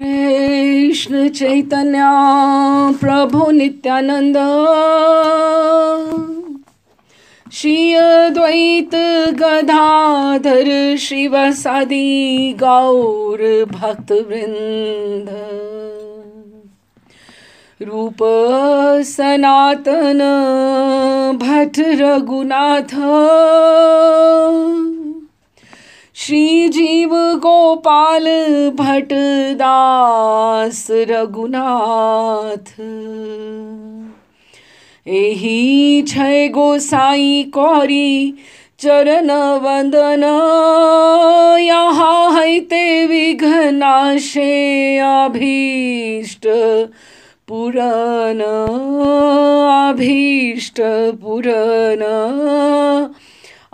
कृष्ण चैतन्य प्रभु नित्यानंद श्री अद्वैत गदाधर शिवसादि गौर भक्त वृंद रूप सनातन भट्ट रघुनाथ श्री जीव गोपाल भट्ट दास रघुनाथ एहि छय गोसाई कौरी चरण वंदन यहाँ हैते विघ्नाशे अभीष्ट पुराण अभीष्ट पुराण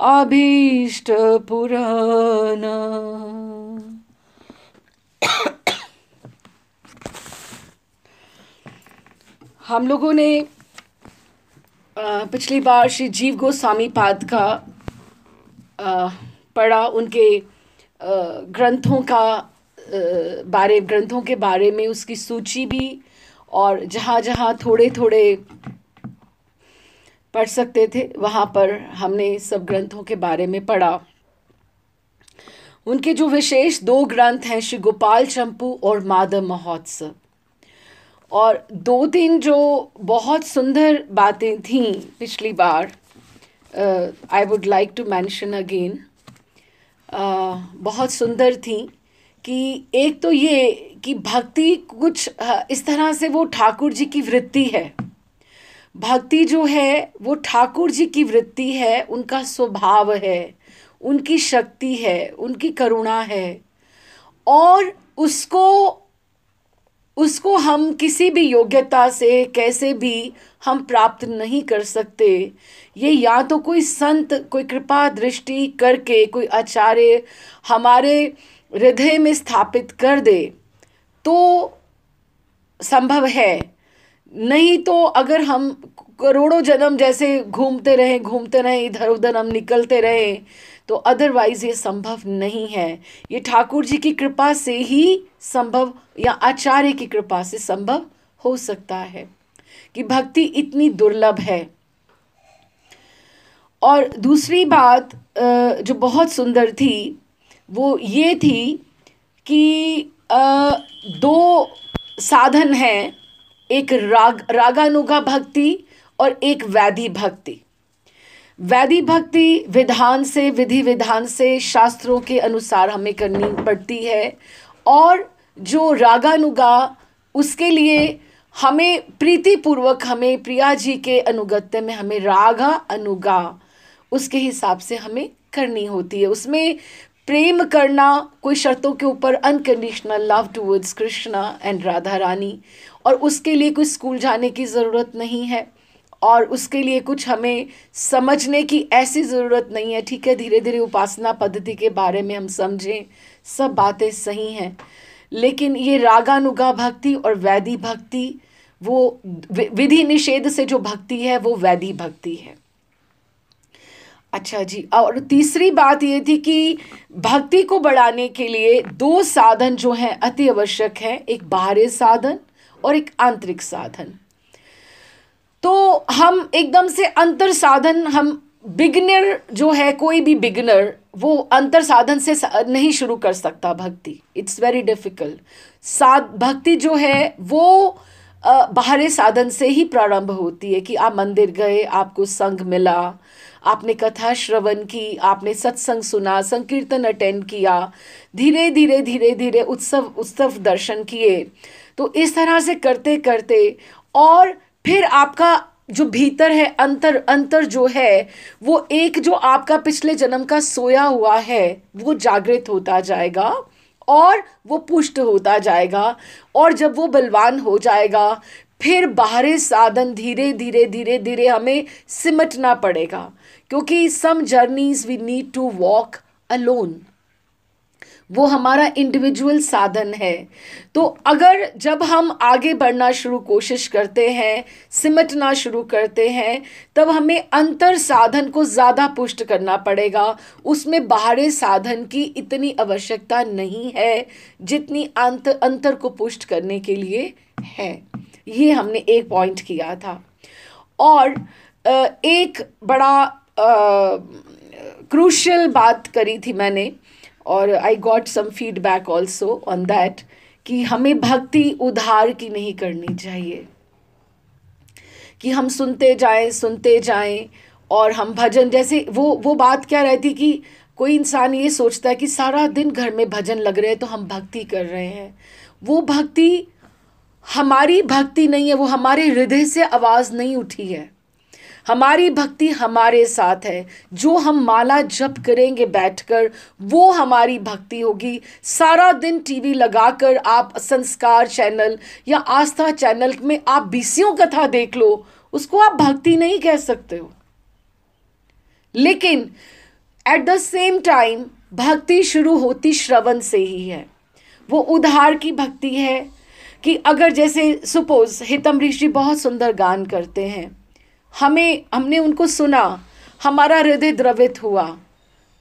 अभीष्ट पुराण। हम लोगों ने पिछली बार श्री जीव गोस्वामी पाद का पढ़ा, उनके ग्रंथों के बारे में उसकी सूची भी, और जहाँ जहाँ थोड़े थोड़े पढ़ सकते थे वहाँ पर हमने सब ग्रंथों के बारे में पढ़ा। उनके जो विशेष 2 ग्रंथ हैं, श्री गोपाल चंपू और माधव महोत्सव, और 2-3 जो बहुत सुंदर बातें थीं पिछली बार, I would like to mention again, बहुत सुंदर थी। कि एक तो ये कि भक्ति कुछ इस तरह से वो ठाकुर जी की वृत्ति है। भक्ति जो है वो ठाकुर जी की वृत्ति है, उनका स्वभाव है, उनकी शक्ति है, उनकी करुणा है, और उसको हम किसी भी योग्यता से कैसे भी हम प्राप्त नहीं कर सकते। ये या तो कोई संत, कोई कृपा दृष्टि करके, कोई आचार्य हमारे हृदय में स्थापित कर दे तो संभव है, नहीं तो अगर हम करोड़ों जन्म जैसे घूमते रहें इधर उधर हम निकलते रहें तो अदरवाइज ये संभव नहीं है। ये ठाकुर जी की कृपा से ही संभव, या आचार्य की कृपा से संभव हो सकता है कि भक्ति इतनी दुर्लभ है। और दूसरी बात जो बहुत सुंदर थी वो ये थी कि 2 साधन हैं, एक रागानुगा भक्ति और एक वैधि भक्ति। वैधि भक्ति विधान से, विधि विधान से, शास्त्रों के अनुसार हमें करनी पड़ती है, और जो रागानुगा उसके लिए हमें प्रीतिपूर्वक, हमें प्रिया जी के अनुगत्य में हमें रागा अनुगा उसके हिसाब से हमें करनी होती है। उसमें प्रेम करना, कोई शर्तों के ऊपर, unconditional love towards Krishna and Radha Rani, और उसके लिए कोई स्कूल जाने की ज़रूरत नहीं है, और उसके लिए कुछ हमें समझने की ऐसी ज़रूरत नहीं है। ठीक है, धीरे धीरे उपासना पद्धति के बारे में हम समझें, सब बातें सही हैं, लेकिन ये रागानुगा भक्ति और वैधि भक्ति, वो विधि निषेध से जो भक्ति है वो वैधि भक्ति है। अच्छा जी, और तीसरी बात ये थी कि भक्ति को बढ़ाने के लिए 2 साधन जो हैं अति आवश्यक हैं, एक बाहरी साधन और एक आंतरिक साधन। तो हम एकदम से अंतर साधन, हम बिगिनर जो है, कोई भी बिगिनर वो अंतर साधन से नहीं शुरू कर सकता भक्ति, इट्स वेरी डिफिकल्ट। भक्ति जो है वो बाहरी साधन से ही प्रारंभ होती है कि आप मंदिर गए, आपको संग मिला, आपने कथा श्रवण की, आपने सत्संग सुना, संकीर्तन अटेंड किया, धीरे धीरे धीरे धीरे उत्सव दर्शन किए। तो इस तरह से करते करते, और फिर आपका जो भीतर है अंतर जो है, वो एक जो आपका पिछले जन्म का सोया हुआ है वो जागृत होता जाएगा, और वो पुष्ट होता जाएगा, और जब वो बलवान हो जाएगा फिर बाहरी साधन धीरे धीरे धीरे धीरे हमें सिमटना पड़ेगा, क्योंकि some journeys we need to walk alone. वो हमारा इंडिविजुअल साधन है। तो अगर जब हम आगे बढ़ना कोशिश करते हैं, सिमटना शुरू करते हैं, तब हमें अंतर साधन को ज़्यादा पुष्ट करना पड़ेगा। उसमें बाहरी साधन की इतनी आवश्यकता नहीं है जितनी अंतर को पुष्ट करने के लिए है। ये हमने एक पॉइंट किया था। और एक बड़ा क्रूशियल बात करी थी मैंने, और I got some feedback also on that, कि हमें भक्ति उधार की नहीं करनी चाहिए, कि हम सुनते जाएं और हम भजन, जैसे वो बात क्या रहती कि कोई इंसान ये सोचता है कि सारा दिन घर में भजन लग रहे हैं तो हम भक्ति कर रहे हैं। वो भक्ति हमारी भक्ति नहीं है, वो हमारे हृदय से आवाज़ नहीं उठी है। हमारी भक्ति हमारे साथ है। जो हम माला जप करेंगे बैठकर, वो हमारी भक्ति होगी। सारा दिन टीवी लगाकर आप संस्कार चैनल या आस्था चैनल में आप बीसियों कथा देख लो, उसको आप भक्ति नहीं कह सकते हो। लेकिन एट द सेम टाइम भक्ति शुरू होती श्रवण से ही है। वो उद्धार की भक्ति है कि अगर जैसे सपोज हितम ऋषि बहुत सुंदर गान करते हैं, हमने उनको सुना, हमारा हृदय द्रवित हुआ,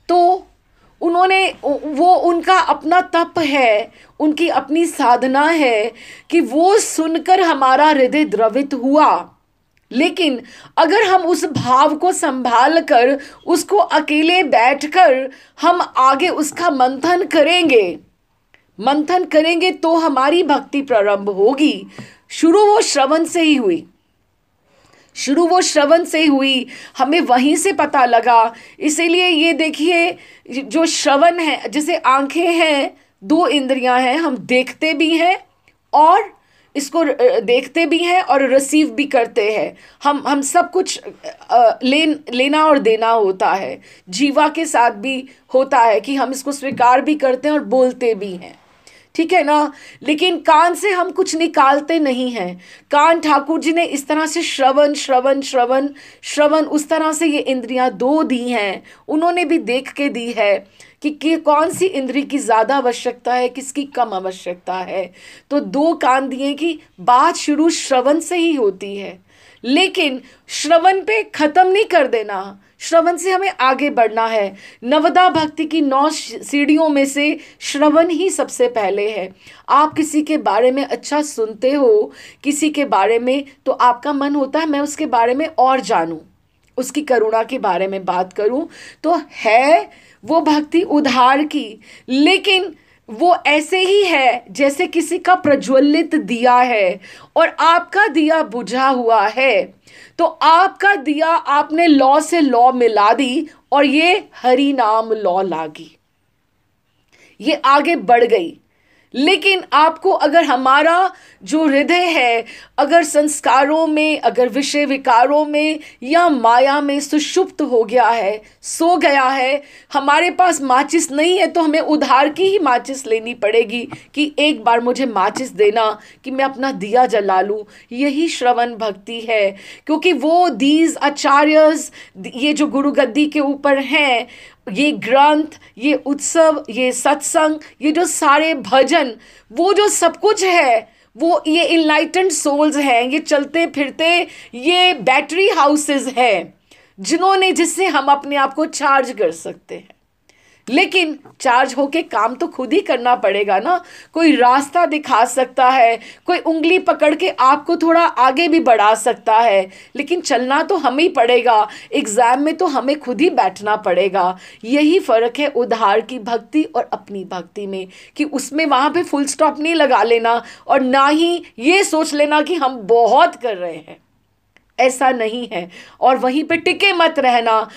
तो वो उनका अपना तप है, उनकी अपनी साधना है कि वो सुनकर हमारा हृदय द्रवित हुआ। लेकिन अगर हम उस भाव को संभाल कर उसको अकेले बैठकर हम आगे उसका मंथन करेंगे तो हमारी भक्ति प्रारंभ होगी। शुरू वो श्रवण से ही हुई, हमें वहीं से पता लगा। इसीलिए ये देखिए, जो श्रवण है, जैसे आंखें हैं, 2 इंद्रियां हैं, हम देखते भी हैं और इसको देखते भी हैं और रिसीव भी करते हैं। हम सब कुछ लेना और देना होता है। जीवा के साथ भी होता है कि हम इसको स्वीकार भी करते हैं और बोलते भी हैं, ठीक है ना। लेकिन कान से हम कुछ निकालते नहीं हैं। कान ठाकुर जी ने इस तरह से श्रवण उस तरह से ये इंद्रियां 2 दी हैं। उन्होंने भी देख के दी है कि कौन सी इंद्री की ज़्यादा आवश्यकता है, किसकी कम आवश्यकता है। तो 2 कान दिए कि बात शुरू श्रवण से ही होती है। लेकिन श्रवण पे ख़त्म नहीं कर देना, श्रवण से हमें आगे बढ़ना है। नवदा भक्ति की 9 सीढ़ियों में से श्रवण ही सबसे पहले है। आप किसी के बारे में अच्छा सुनते हो, किसी के बारे में, तो आपका मन होता है मैं उसके बारे में और जानूं, उसकी करुणा के बारे में बात करूं। तो है वो भक्ति उधार की, लेकिन वो ऐसे ही है जैसे किसी का प्रज्वलित दिया है और आपका दिया बुझा हुआ है। तो आपका दिया आपने लौ से लौ मिला दी और ये हरि नाम लौ लागी, ये आगे बढ़ गई। लेकिन आपको अगर हमारा जो हृदय है, अगर संस्कारों में, अगर विषय विकारों में या माया में सुषुप्त हो गया है, सो गया है, हमारे पास माचिस नहीं है, तो हमें उधार की ही माचिस लेनी पड़ेगी कि एक बार मुझे माचिस देना कि मैं अपना दिया जला लूँ। यही श्रवण भक्ति है। क्योंकि वो दीज आचार्यस, ये जो गुरु गद्दी के ऊपर हैं, ये ग्रंथ, ये उत्सव, ये सत्संग, ये जो सारे भजन, वो जो सब कुछ है, वो ये इनलाइटेंड सोल्स हैं, ये चलते फिरते ये बैटरी हाउसेस हैं जिससे हम अपने आप को चार्ज कर सकते हैं। लेकिन चार्ज होके काम तो खुद ही करना पड़ेगा ना। कोई रास्ता दिखा सकता है, कोई उंगली पकड़ के आपको थोड़ा आगे भी बढ़ा सकता है, लेकिन चलना तो हमें ही पड़ेगा। एग्जाम में तो हमें खुद ही बैठना पड़ेगा। यही फ़र्क है उधार की भक्ति और अपनी भक्ति में, कि उसमें वहाँ पे फुल स्टॉप नहीं लगा लेना और ना ही ये सोच लेना कि हम बहुत कर रहे हैं। ऐसा नहीं है, और वहीं पे टिके मत रहना,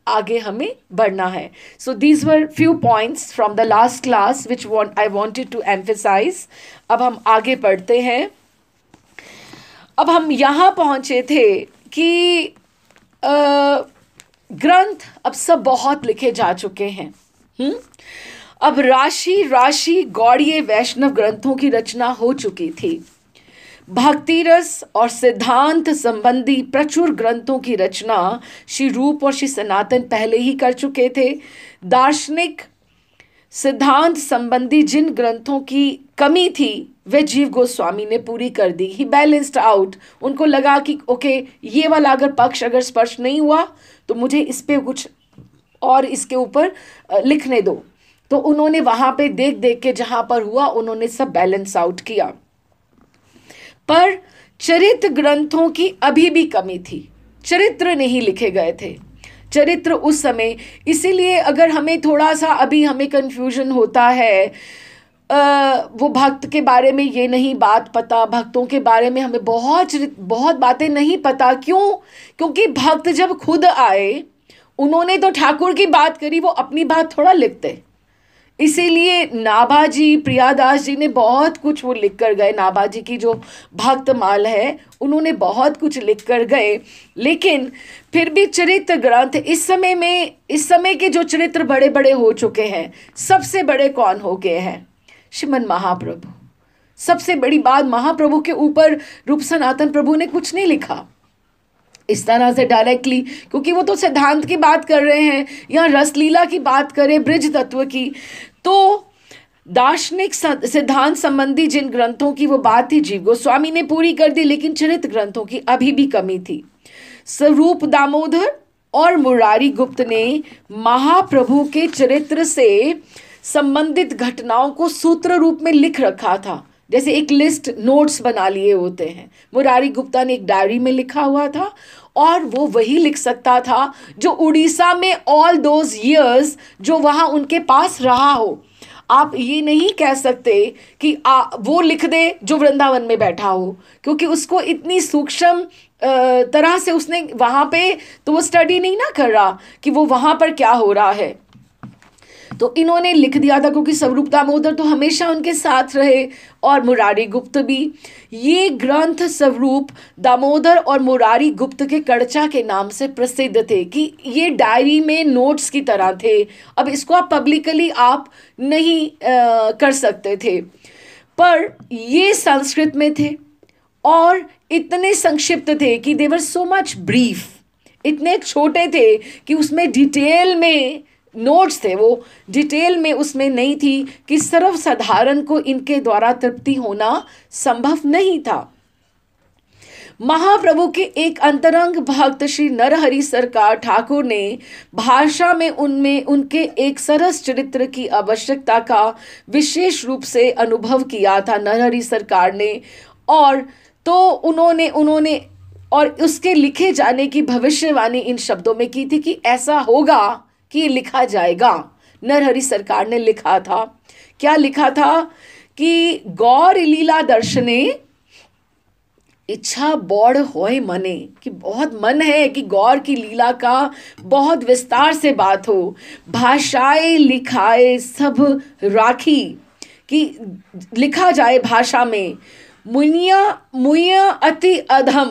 आगे हमें बढ़ना है। So these were few points from the last class which I wanted to emphasise. अब हम आगे पढ़ते हैं। अब हम यहाँ पहुँचे थे कि ग्रंथ अब सब बहुत लिखे जा चुके हैं। अब राशि गौड़ीय वैष्णव ग्रंथों की रचना हो चुकी थी। भक्ति रस और सिद्धांत संबंधी प्रचुर ग्रंथों की रचना श्री रूप और श्री सनातन पहले ही कर चुके थे। दार्शनिक सिद्धांत संबंधी जिन ग्रंथों की कमी थी वह जीव गोस्वामी ने पूरी कर दी। ही बैलेंस्ड आउट। उनको लगा कि ओके, ये वाला अगर पक्ष अगर स्पर्श नहीं हुआ तो मुझे इस पे कुछ और इसके ऊपर लिखने दो। तो उन्होंने वहां पे देख देख के जहां पर हुआ उन्होंने सब बैलेंस आउट किया। पर चरित्र ग्रंथों की अभी भी कमी थी, चरित्र नहीं लिखे गए थे। चरित्र उस समय, इसीलिए अगर हमें थोड़ा सा अभी हमें कंफ्यूजन होता है, वो भक्त के बारे में ये नहीं बात पता, भक्तों के बारे में हमें बहुत बातें नहीं पता। क्यों? क्योंकि भक्त जब खुद आए उन्होंने तो ठाकुर की बात करी, वो अपनी बात थोड़ा लिखते। इसीलिए नाभाजी, प्रियादास जी ने बहुत कुछ वो लिख कर गए। नाभाजी की जो भक्त माल है उन्होंने बहुत कुछ लिख कर गए। लेकिन फिर भी चरित्र ग्रंथ इस समय के जो चरित्र बड़े बड़े हो चुके हैं, सबसे बड़े कौन हो गए हैं? श्रीमन महाप्रभु। सबसे बड़ी बात, महाप्रभु के ऊपर रूप सनातन प्रभु ने कुछ नहीं लिखा इस तरह से डायरेक्टली, क्योंकि वो तो सिद्धांत की बात कर रहे हैं या रसलीला की बात करें, ब्रिज तत्व की। तो दार्शनिक सिद्धांत संबंधी जिन ग्रंथों की वो बात थी जीव गोस्वामी ने पूरी कर दी, लेकिन चरित्र ग्रंथों की अभी भी कमी थी। स्वरूप दामोदर और मुरारी गुप्त ने महाप्रभु के चरित्र से संबंधित घटनाओं को सूत्र रूप में लिख रखा था, जैसे एक लिस्ट, नोट्स बना लिए होते हैं। मुरारी गुप्ता ने एक डायरी में लिखा हुआ था और वो वही लिख सकता था जो उड़ीसा में ऑल दोज ईयर्स जो वहाँ उनके पास रहा हो। आप ये नहीं कह सकते कि वो लिख दे जो वृंदावन में बैठा हो, क्योंकि उसको इतनी सूक्ष्म तरह से उसने वहाँ पे तो वो स्टडी नहीं ना कर रहा कि वो वहाँ पर क्या हो रहा है। तो इन्होंने लिख दिया था, क्योंकि स्वरूप दामोदर तो हमेशा उनके साथ रहे और मुरारी गुप्त भी। ये ग्रंथ स्वरूप दामोदर और मुरारी गुप्त के कड़चा के नाम से प्रसिद्ध थे कि ये डायरी में नोट्स की तरह थे। अब इसको आप पब्लिकली आप नहीं कर सकते थे, पर ये संस्कृत में थे और इतने संक्षिप्त थे कि दे वर सो मच ब्रीफ, इतने छोटे थे कि उसमें डिटेल में नोट्स थे, वो डिटेल में उसमें नहीं थी कि सर्वसाधारण को इनके द्वारा तृप्ति होना संभव नहीं था। महाप्रभु के एक अंतरंग भक्त श्री नरहरि सरकार ठाकुर ने भाषा में उनके एक सरस चरित्र की आवश्यकता का विशेष रूप से अनुभव किया था नरहरि सरकार ने, और तो उन्होंने और उसके लिखे जाने की भविष्यवाणी इन शब्दों में की थी कि ऐसा होगा कि लिखा जाएगा। नरहरि सरकार ने लिखा था, क्या लिखा था कि गौर लीला दर्शने इच्छा बौड़ होए मने, कि बहुत मन है कि गौर की लीला का बहुत विस्तार से बात हो। भाषाए लिखाए सब राखी, कि लिखा जाए भाषा में। मुइया अति अधम,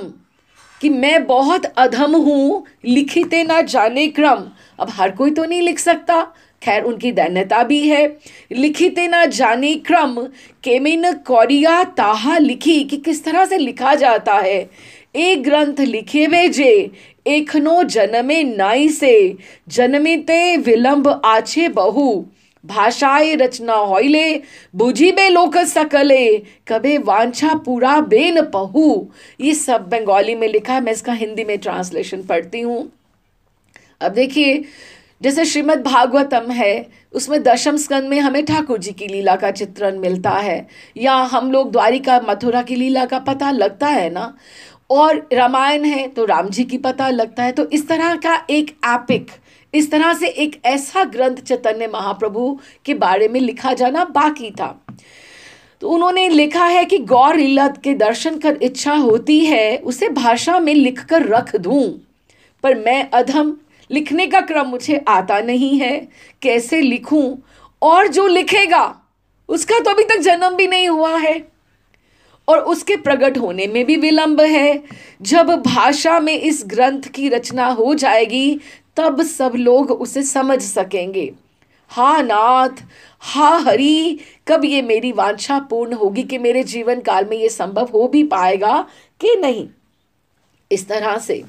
कि मैं बहुत अधम हूँ, लिखिते ना जाने क्रम। अब हर कोई तो नहीं लिख सकता, खैर उनकी दैन्यता भी है। लिखिते ना जाने क्रम केमिन कौरिया ताहा लिखी, कि किस तरह से लिखा जाता है। एक ग्रंथ लिखे वेजे एखनो जन्मे नाई से, जन्मिते विलंब आछे बहु। भाषाए रचना होइले बुझिबे लोक सकले, कबे वांछा पूरा बेन पहू। ये सब बंगाली में लिखा है, मैं इसका हिंदी में ट्रांसलेशन पढ़ती हूँ। अब देखिए, जैसे श्रीमद् भागवतम है, उसमें दशम स्कंद में हमें ठाकुर जी की लीला का चित्रण मिलता है, या हम लोग द्वारिका मथुरा की लीला का पता लगता है ना, और रामायण है तो राम जी की पता लगता है। तो इस तरह का एक एपिक, इस तरह से एक ऐसा ग्रंथ चैतन्य महाप्रभु के बारे में लिखा जाना बाकी था। तो उन्होंने लिखा है कि गौर लीला के दर्शन कर इच्छा होती है उसे भाषा में लिखकर रख दूं, पर मैं अधम, लिखने का क्रम मुझे आता नहीं है, कैसे लिखूं, और जो लिखेगा उसका तो अभी तक जन्म भी नहीं हुआ है और उसके प्रकट होने में भी विलंब है। जब भाषा में इस ग्रंथ की रचना हो जाएगी तब सब लोग उसे समझ सकेंगे। हा नाथ, हा हरि, कब ये मेरी वांछा पूर्ण होगी कि मेरे जीवन काल में ये संभव हो भी पाएगा कि नहीं। इस तरह से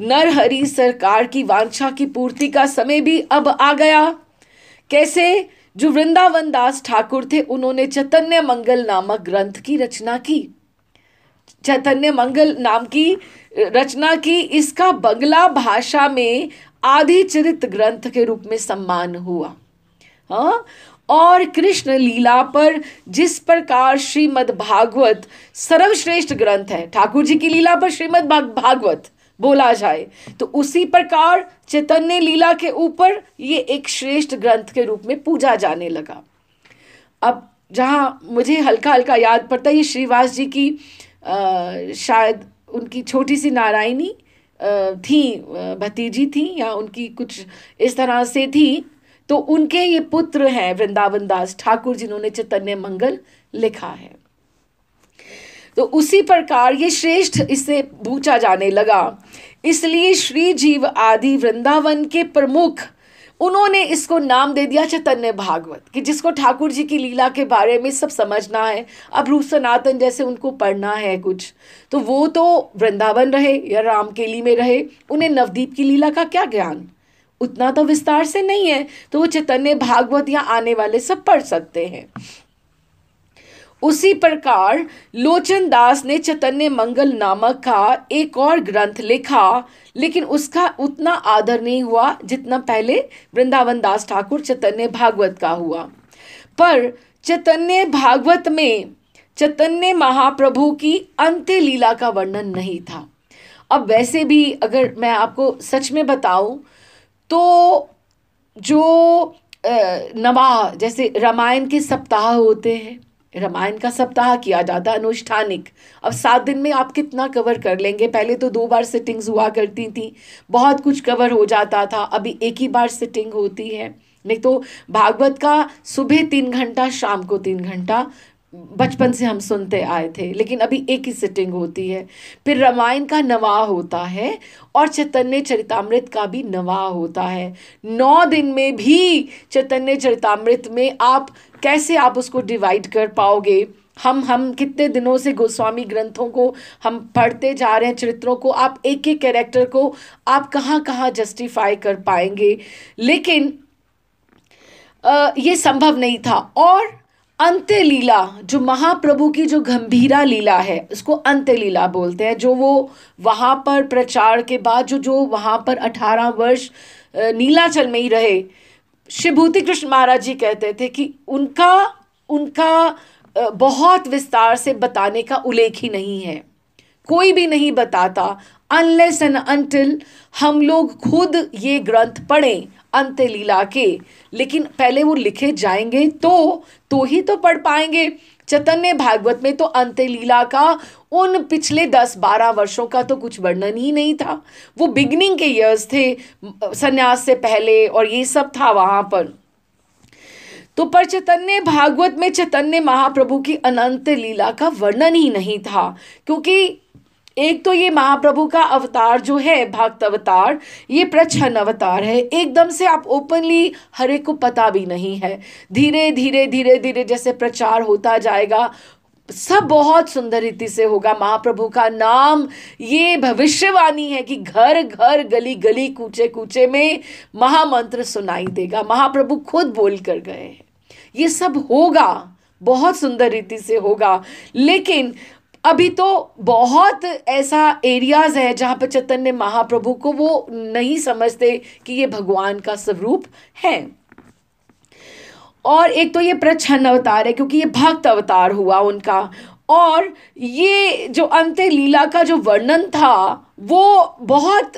नरहरि सरकार की वांछा की पूर्ति का समय भी अब आ गया। कैसे? जो वृंदावन दास ठाकुर थे, उन्होंने चैतन्य मंगल नामक ग्रंथ की रचना की। चैतन्य मंगल नाम की रचना की। इसका बंगला भाषा में आदि चरित ग्रंथ के रूप में सम्मान हुआ। हाँ, और कृष्ण लीला पर जिस प्रकार श्रीमद् भागवत सर्वश्रेष्ठ ग्रंथ है, ठाकुर जी की लीला पर श्रीमद् भागवत बोला जाए, तो उसी प्रकार चैतन्य लीला के ऊपर ये एक श्रेष्ठ ग्रंथ के रूप में पूजा जाने लगा। अब जहाँ मुझे हल्का हल्का याद पड़ता है, ये श्रीवास जी की शायद उनकी छोटी सी नारायणी थी, भतीजी थी, या उनकी कुछ इस तरह से थी, तो उनके ये पुत्र हैं वृंदावन दास ठाकुर, जिन्होंने चैतन्य मंगल लिखा है। तो उसी प्रकार ये श्रेष्ठ इससे पूछा जाने लगा। इसलिए श्री जीव आदि वृंदावन के प्रमुख, उन्होंने इसको नाम दे दिया चैतन्य भागवत, कि जिसको ठाकुर जी की लीला के बारे में सब समझना है। अब रूप सनातन जैसे उनको पढ़ना है कुछ, तो वो तो वृंदावन रहे या रामकेली में रहे, उन्हें नवदीप की लीला का क्या ज्ञान, उतना तो विस्तार से नहीं है, तो वो चैतन्य भागवत या आने वाले सब पढ़ सकते हैं। उसी प्रकार लोचन दास ने चैतन्य मंगल नामक का एक और ग्रंथ लिखा, लेकिन उसका उतना आदर नहीं हुआ जितना पहले वृंदावन दास ठाकुर चैतन्य भागवत का हुआ। पर चैतन्य भागवत में चैतन्य महाप्रभु की अंत्य लीला का वर्णन नहीं था। अब वैसे भी अगर मैं आपको सच में बताऊं, तो जो नवाह, जैसे रामायण के सप्ताह होते हैं, रामायण का सप्ताह किया जाता है अनुष्ठानिक। अब 7 दिन में आप कितना कवर कर लेंगे? पहले तो 2 बार सिटिंग्स हुआ करती थी, बहुत कुछ कवर हो जाता था। अभी एक ही बार सिटिंग होती है। नहीं तो भागवत का सुबह 3 घंटा, शाम को 3 घंटा बचपन से हम सुनते आए थे, लेकिन अभी एक ही सिटिंग होती है। फिर रामायण का नवाह होता है और चैतन्य चरितामृत का भी नवाह होता है। 9 दिन में भी चैतन्य चरितामृत में आप कैसे आप उसको डिवाइड कर पाओगे? हम कितने दिनों से गोस्वामी ग्रंथों को हम पढ़ते जा रहे हैं, चरित्रों को, आप एक एक कैरेक्टर को आप कहाँ कहाँ जस्टिफाई कर पाएंगे? लेकिन ये संभव नहीं था। और अंत्य लीला, जो महाप्रभु की जो गंभीरा लीला है, उसको अंत्य लीला बोलते हैं। जो वो वहाँ पर प्रचार के बाद जो वहाँ पर 18 वर्ष नीलाचल में ही रहे, शिभूति कृष्ण महाराज जी कहते थे कि उनका बहुत विस्तार से बताने का उल्लेख ही नहीं है, कोई भी नहीं बताता, अनलेस एंड अनटिल हम लोग खुद ये ग्रंथ पढ़ें अंत्य लीला के। लेकिन पहले वो लिखे जाएंगे तो ही तो पढ़ पाएंगे। चैतन्य भागवत में तो अंत्य लीला का उन पिछले 10-12 वर्षों का तो कुछ वर्णन ही नहीं था। वो बिगनिंग के ईयर्स थे, संन्यास से पहले, और ये सब था वहाँ पर। तो पर चैतन्य भागवत में चैतन्य महाप्रभु की अनंत लीला का वर्णन ही नहीं था, क्योंकि एक तो ये महाप्रभु का अवतार जो है भक्त अवतार, ये प्रच्छन्न अवतार है। एकदम से आप ओपनली हर एक को पता भी नहीं है। धीरे धीरे जैसे प्रचार होता जाएगा, सब बहुत सुंदर रीति से होगा। महाप्रभु का नाम, ये भविष्यवाणी है कि घर घर गली गली कूचे कूचे में महामंत्र सुनाई देगा। महाप्रभु खुद बोल कर गए हैं, ये सब होगा, बहुत सुंदर रीति से होगा। लेकिन अभी तो बहुत ऐसा एरियाज है जहाँ पर चैतन्य महाप्रभु को वो नहीं समझते कि ये भगवान का स्वरूप है। और एक तो ये प्रच्छन्न अवतार है, क्योंकि ये भक्त अवतार हुआ उनका। और ये जो अंत्य लीला का जो वर्णन था, वो बहुत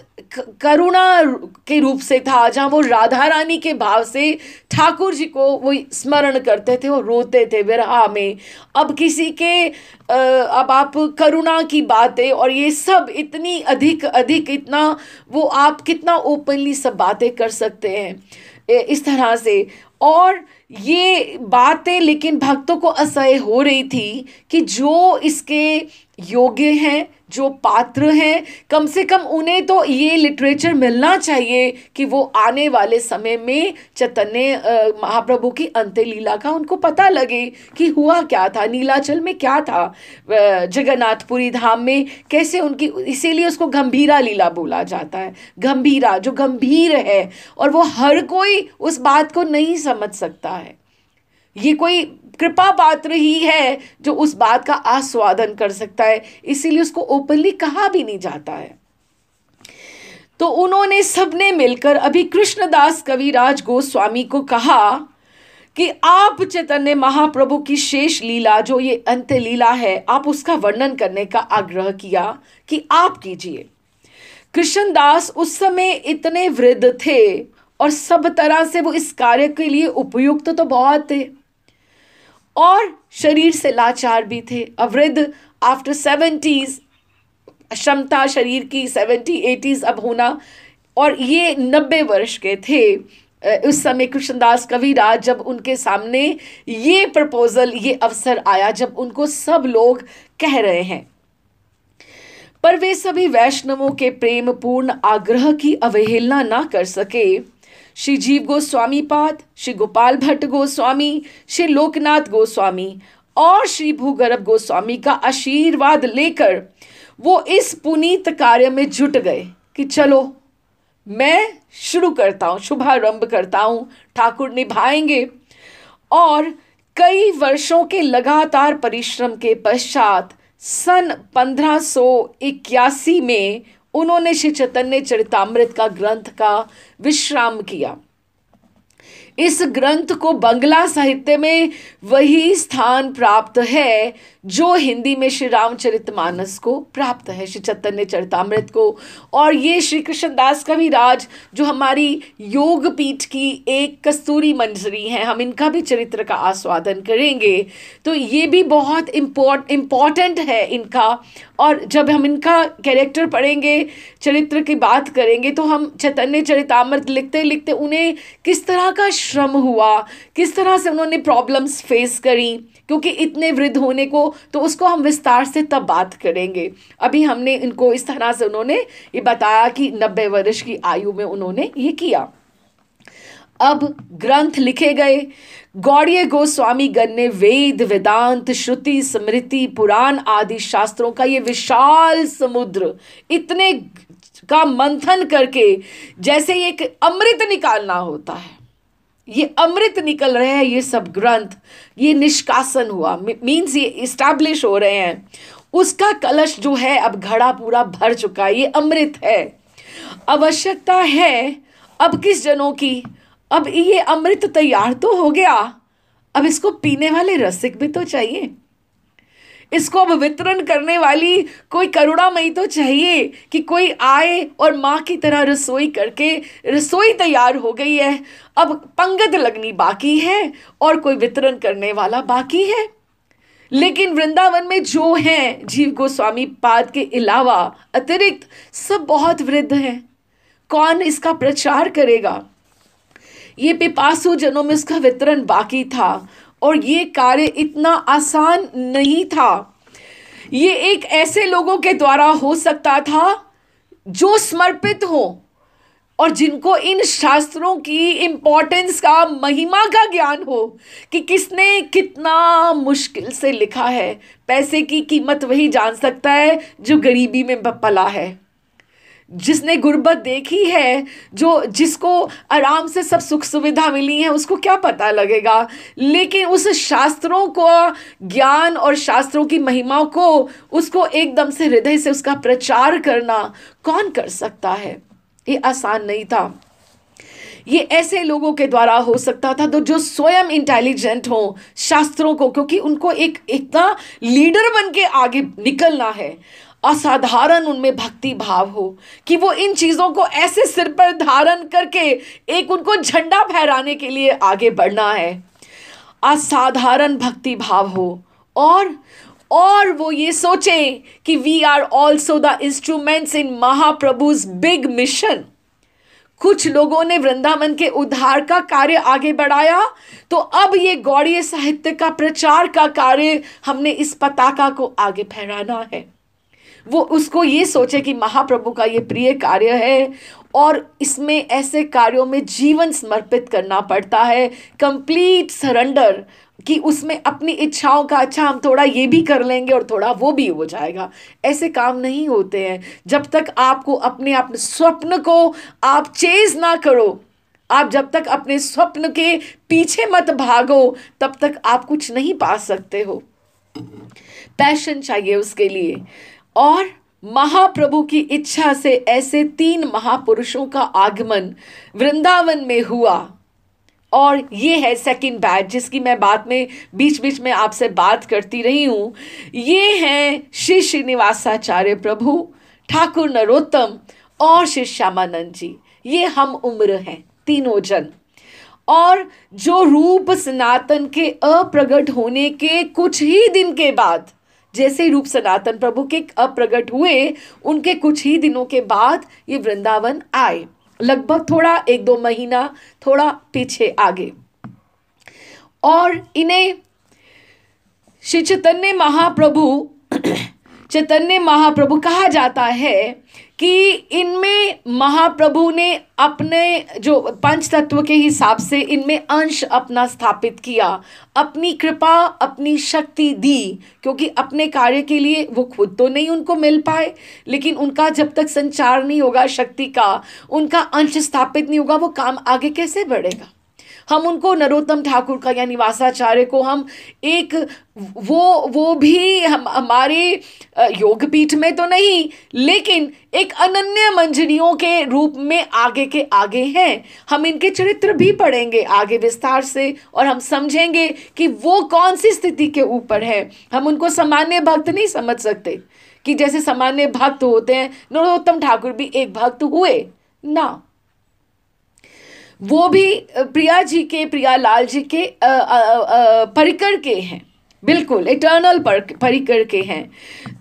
करुणा के रूप से था, जहाँ वो राधा रानी के भाव से ठाकुर जी को वो स्मरण करते थे और रोते थे विरहा में। अब किसी के अब आप करुणा की बातें और ये सब इतनी अधिक इतना वो आप कितना ओपनली सब बातें कर सकते हैं इस तरह से। और ये बातें लेकिन भक्तों को असह्य हो रही थी कि जो इसके योग्य हैं, जो पात्र हैं, कम से कम उन्हें तो ये लिटरेचर मिलना चाहिए कि वो आने वाले समय में चैतन्य महाप्रभु की अंत्य लीला का उनको पता लगे कि हुआ क्या था, नीलाचल में क्या था, जगन्नाथपुरी धाम में कैसे उनकी, इसीलिए उसको गंभीरा लीला बोला जाता है। गंभीरा, जो गंभीर है, और वो हर कोई उस बात को नहीं समझ सकता है। ये कोई कृपा पात्र ही है जो उस बात का आस्वादन कर सकता है, इसीलिए उसको ओपनली कहा भी नहीं जाता है। तो उन्होंने सबने मिलकर अभी कृष्णदास कविराज गोस्वामी को कहा कि आप चैतन्य महाप्रभु की शेष लीला, जो ये अंत्य लीला है, आप उसका वर्णन करने का आग्रह किया कि आप कीजिए। कृष्णदास उस समय इतने वृद्ध थे और सब तरह से वो इस कार्य के लिए उपयुक्त तो बहुत थे, और शरीर से लाचार भी थे। अवृद्ध आफ्टर 70s, क्षमता शरीर की 70-80s अब होना, और ये 90 वर्ष के थे उस समय कृष्णदास कविराज, जब उनके सामने ये प्रपोजल, ये अवसर आया, जब उनको सब लोग कह रहे हैं। पर वे सभी वैष्णवों के प्रेम पूर्ण आग्रह की अवहेलना ना कर सके। श्री जीव गोस्वामी पाद, श्री गोपाल भट्ट गोस्वामी, श्री लोकनाथ गोस्वामी और श्री भूगर्भ गोस्वामी का आशीर्वाद लेकर वो इस पुनीत कार्य में जुट गए कि चलो मैं शुरू करता हूँ, शुभारंभ करता हूँ, ठाकुर निभाएंगे। और कई वर्षों के लगातार परिश्रम के पश्चात सन 1581 में उन्होंने श्री चैतन्य चरितामृत का ग्रंथ का विश्राम किया। इस ग्रंथ को बंगला साहित्य में वही स्थान प्राप्त है जो हिंदी में श्री रामचरितमानस को प्राप्त है, श्री चैतन्य चरितामृत को। और ये श्री कृष्णदास कविराज जो हमारी योग पीठ की एक कस्तूरी मंजरी हैं, हम इनका भी चरित्र का आस्वादन करेंगे, तो ये भी बहुत इम्पॉर्टेंट है इनका। और जब हम इनका कैरेक्टर पढ़ेंगे, चरित्र की बात करेंगे, तो हम चैतन्य चरितामृत लिखते लिखते उन्हें किस तरह का श्रम हुआ, किस तरह से उन्होंने प्रॉब्लम्स फेस करी, क्योंकि इतने वृद्ध होने को, तो उसको हम विस्तार से तब बात करेंगे। अभी हमने इनको इस तरह से उन्होंने ये बताया कि 90 वर्ष की आयु में उन्होंने ये किया। अब ग्रंथ लिखे गए। गौड़ीय गोस्वामी गण ने वेद, वेदांत, श्रुति, स्मृति, पुराण आदि शास्त्रों का ये विशाल समुद्र, इतने का मंथन करके, जैसे ये एक अमृत निकालना होता है, ये अमृत निकल रहे हैं ये सब ग्रंथ, ये निष्कासन हुआ, मीन्स ये इस्टेब्लिश हो रहे हैं। उसका कलश जो है अब घड़ा पूरा भर चुका है, ये अमृत है। आवश्यकता है अब किस जनों की, अब ये अमृत तैयार तो हो गया, अब इसको पीने वाले रसिक भी तो चाहिए, इसको अब वितरण करने वाली कोई करुणामयी तो चाहिए कि कोई आए और माँ की तरह रसोई करके, रसोई तैयार हो गई है, अब पंगत लगनी बाकी है और कोई वितरण करने वाला बाकी है। लेकिन वृंदावन में जो हैं जीव गोस्वामी पाद के अलावा अतिरिक्त सब बहुत वृद्ध हैं, कौन इसका प्रचार करेगा? ये पिपासु जनों में इसका वितरण बाकी था और ये कार्य इतना आसान नहीं था। ये एक ऐसे लोगों के द्वारा हो सकता था जो समर्पित हो और जिनको इन शास्त्रों की इम्पोर्टेंस का, महिमा का ज्ञान हो कि किसने कितना मुश्किल से लिखा है। पैसे की कीमत वही जान सकता है जो गरीबी में पला है, जिसने गुर्बत देखी है, जिसको आराम से सब सुख सुविधा मिली है, उसको क्या पता लगेगा। लेकिन उस शास्त्रों को ज्ञान और शास्त्रों की महिमाओं को, उसको एकदम से हृदय से उसका प्रचार करना कौन कर सकता है? ये आसान नहीं था। ये ऐसे लोगों के द्वारा हो सकता था तो जो स्वयं इंटेलिजेंट हो शास्त्रों को, क्योंकि उनको एक इतना लीडर बन के आगे निकलना है, असाधारण उनमें भक्ति भाव हो कि वो इन चीज़ों को ऐसे सिर पर धारण करके एक उनको झंडा फहराने के लिए आगे बढ़ना है। असाधारण भक्ति भाव हो और वो ये सोचें कि we are also the instruments in महाप्रभुज बिग मिशन। कुछ लोगों ने वृंदावन के उद्धार का कार्य आगे बढ़ाया, तो अब ये गौड़ीय साहित्य का प्रचार का कार्य हमने इस पताका को आगे फहराना है। वो उसको ये सोचे कि महाप्रभु का ये प्रिय कार्य है और इसमें ऐसे कार्यों में जीवन समर्पित करना पड़ता है, कंप्लीट सरेंडर, कि उसमें अपनी इच्छाओं का, अच्छा हम थोड़ा ये भी कर लेंगे और थोड़ा वो भी हो जाएगा। ऐसे काम नहीं होते हैं। जब तक आपको अपने स्वप्न को आप चेज ना करो, आप जब तक अपने स्वप्न के पीछे मत भागो तब तक आप कुछ नहीं पा सकते हो। पैशन चाहिए उसके लिए। और महाप्रभु की इच्छा से ऐसे 3 महापुरुषों का आगमन वृंदावन में हुआ। और ये है सेकंड बैच जिसकी मैं बाद में बीच बीच में आपसे बात करती रही हूं। ये हैं श्री श्रीनिवासाचार्य प्रभु, ठाकुर नरोत्तम और श्री श्यामानंद जी। ये हम उम्र हैं तीनों जन। और जो रूप सनातन के अप्रगट होने के कुछ ही दिन के बाद, जैसे ही रूप सनातन प्रभु के अप्रगट हुए उनके कुछ ही दिनों के बाद ये वृंदावन आए, लगभग थोड़ा 1-2 महीना थोड़ा पीछे आगे। और इन्हें श्री चैतन्य महाप्रभु कहा जाता है कि इनमें महाप्रभु ने अपने जो पंच तत्व के हिसाब से इनमें अंश अपना स्थापित किया, अपनी कृपा अपनी शक्ति दी, क्योंकि अपने कार्य के लिए वो खुद तो नहीं उनको मिल पाए, लेकिन उनका जब तक संचार नहीं होगा शक्ति का, उनका अंश स्थापित नहीं होगा, वो काम आगे कैसे बढ़ेगा। हम उनको नरोत्तम ठाकुर का या निवासाचार्य को हम एक वो भी हमारे योगपीठ में तो नहीं, लेकिन एक अनन्य मंजरियों के रूप में आगे के आगे हैं। हम इनके चरित्र भी पढ़ेंगे आगे विस्तार से और हम समझेंगे कि वो कौन सी स्थिति के ऊपर है। हम उनको सामान्य भक्त नहीं समझ सकते कि जैसे सामान्य भक्त होते हैं, नरोत्तम ठाकुर भी एक भक्त हुए ना, वो भी प्रियालाल जी के परिकर के हैं, बिल्कुल इटर्नल परिकर के हैं।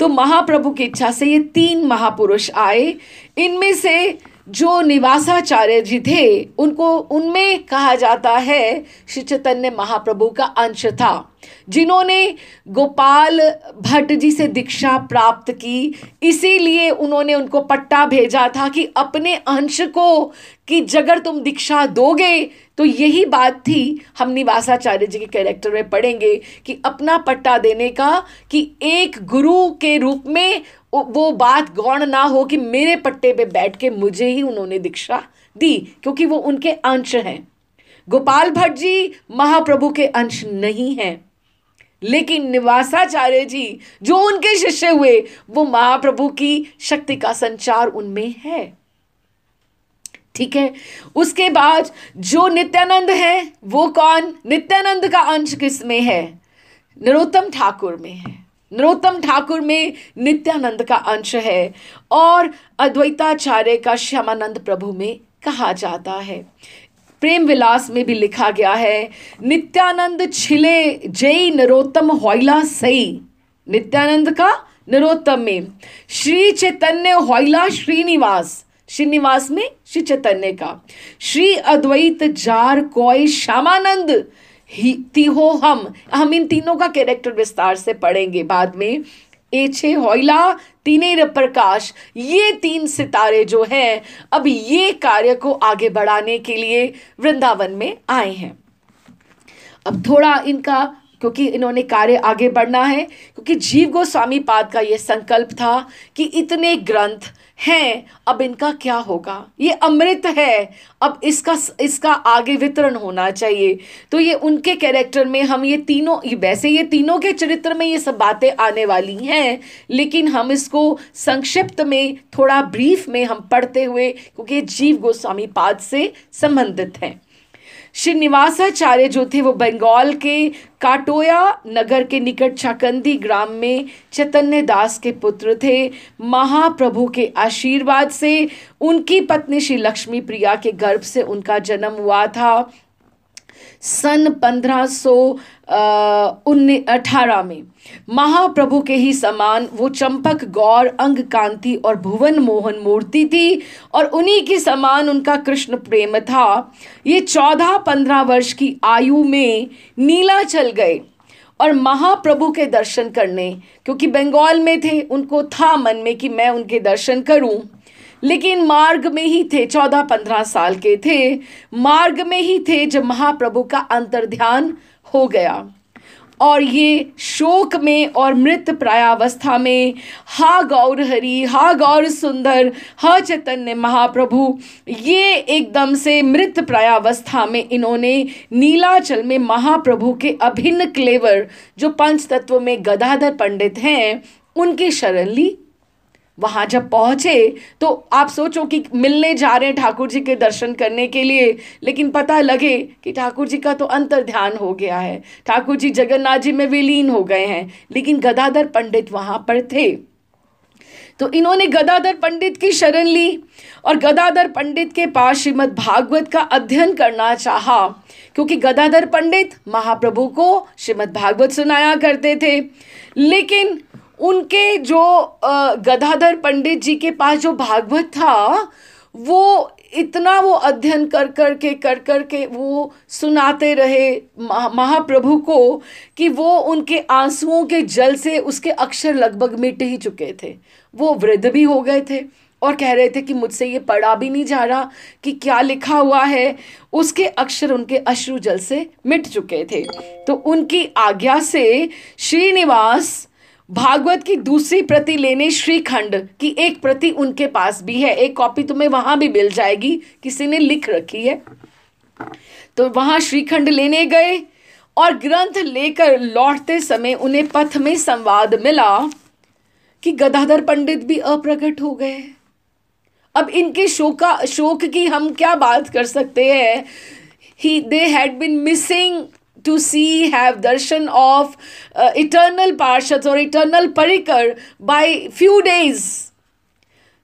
तो महाप्रभु की इच्छा से ये 3 महापुरुष आए। इनमें से जो निवासाचार्य जी थे उनमें कहा जाता है श्री चैतन्य महाप्रभु का अंश था, जिन्होंने गोपाल भट्ट जी से दीक्षा प्राप्त की। इसीलिए उन्होंने उनको पट्टा भेजा था कि अपने अंश को कि अगर तुम दीक्षा दोगे, तो यही बात थी, हम निवासाचार्य जी के कैरेक्टर में पढ़ेंगे कि अपना पट्टा देने का, कि एक गुरु के रूप में वो बात गौण ना हो कि मेरे पट्टे पे बैठ के मुझे ही उन्होंने दीक्षा दी, क्योंकि वो उनके अंश हैं। गोपाल भट्ट जी महाप्रभु के अंश नहीं हैं, लेकिन निवासाचार्य जी जो उनके शिष्य हुए वो महाप्रभु की शक्ति का संचार उनमें है। ठीक है। उसके बाद जो नित्यानंद है वो कौन? नित्यानंद का अंश किसमें है? नरोत्तम ठाकुर में है। नरोत्तम ठाकुर में नित्यानंद का अंश है। और अद्वैताचार्य का श्यामानंद प्रभु में कहा जाता है। प्रेम विलास में भी लिखा गया है, नित्यानंद छिले जय नरोत्तम होइला सई। नित्यानंद का नरोत्तम में, श्री चैतन्य होइला श्रीनिवास, श्रीनिवास में श्री चैतन्य का, श्री अद्वैत जार कोय श्यामानंद ही तिहो हम इन तीनों का कैरेक्टर विस्तार से पढ़ेंगे बाद में। एछे होइला तीने प्रकाश, ये 3 सितारे जो हैं अब ये कार्य को आगे बढ़ाने के लिए वृंदावन में आए हैं। अब थोड़ा इनका, क्योंकि इन्होंने कार्य आगे बढ़ना है, क्योंकि जीव गोस्वामी पाद का ये संकल्प था कि इतने ग्रंथ हैं, अब इनका क्या होगा, ये अमृत है, अब इसका आगे वितरण होना चाहिए। तो ये उनके कैरेक्टर में हम ये तीनों, वैसे ये तीनों के चरित्र में ये सब बातें आने वाली हैं, लेकिन हम इसको संक्षिप्त में थोड़ा ब्रीफ में हम पढ़ते हुए, क्योंकि जीव गोस्वामी पाद से संबंधित हैं। श्रीनिवासाचार्य जो थे वो बंगाल के काटोया नगर के निकट छाकंदी ग्राम में चैतन्य दास के पुत्र थे। महाप्रभु के आशीर्वाद से उनकी पत्नी श्री लक्ष्मी प्रिया के गर्भ से उनका जन्म हुआ था। सन 1518 में महाप्रभु के ही समान वो चंपक गौर अंग कांति और भुवन मोहन मूर्ति थी, और उन्हीं के समान उनका कृष्ण प्रेम था। ये 14-15 वर्ष की आयु में नीलाचल गए और महाप्रभु के दर्शन करने, क्योंकि बंगाल में थे, उनको था मन में कि मैं उनके दर्शन करूं, लेकिन मार्ग में ही थे, 14-15 साल के थे, मार्ग में ही थे जब महाप्रभु का अंतर्ध्यान हो गया। और ये शोक में और मृत प्रायावस्था में, हा गौर हरि, हा गौर सुंदर, हा चैतन्य महाप्रभु, ये एकदम से मृत प्रायावस्था में इन्होंने नीलाचल में महाप्रभु के अभिन्न क्लेवर जो पंच तत्व में गदाधर पंडित हैं उनकी शरण ली। वहां जब पहुंचे तो आप सोचो कि मिलने जा रहे हैं ठाकुर जी के दर्शन करने के लिए, लेकिन पता लगे कि ठाकुर जी का तो अंतर ध्यान हो गया है, ठाकुर जी जगन्नाथ जी में विलीन हो गए हैं, लेकिन गदाधर पंडित वहां पर थे। तो इन्होंने गदाधर पंडित की शरण ली और गदाधर पंडित के पास श्रीमद् भागवत का अध्ययन करना चाहा, क्योंकि गदाधर पंडित महाप्रभु को श्रीमद् भागवत सुनाया करते थे। लेकिन उनके जो गदाधर पंडित जी के पास जो भागवत था वो इतना वो अध्ययन कर कर के वो सुनाते रहे महाप्रभु को कि वो उनके आंसुओं के जल से उसके अक्षर लगभग मिट ही चुके थे। वो वृद्ध भी हो गए थे और कह रहे थे कि मुझसे ये पढ़ा भी नहीं जा रहा कि क्या लिखा हुआ है, उसके अक्षर उनके अश्रु जल से मिट चुके थे। तो उनकी आज्ञा से श्रीनिवास भागवत की दूसरी प्रति लेने श्रीखंड की एक प्रति उनके पास भी है, एक कॉपी तुम्हें वहां भी मिल जाएगी, किसी ने लिख रखी है। तो वहां श्रीखंड लेने गए और ग्रंथ लेकर लौटते समय उन्हें पथ में संवाद मिला कि गदाधर पंडित भी अप्रकट हो गए। अब इनके शोक की हम क्या बात कर सकते हैं। they had been missing to see, have darshan of eternal parshads or eternal parikar by few days.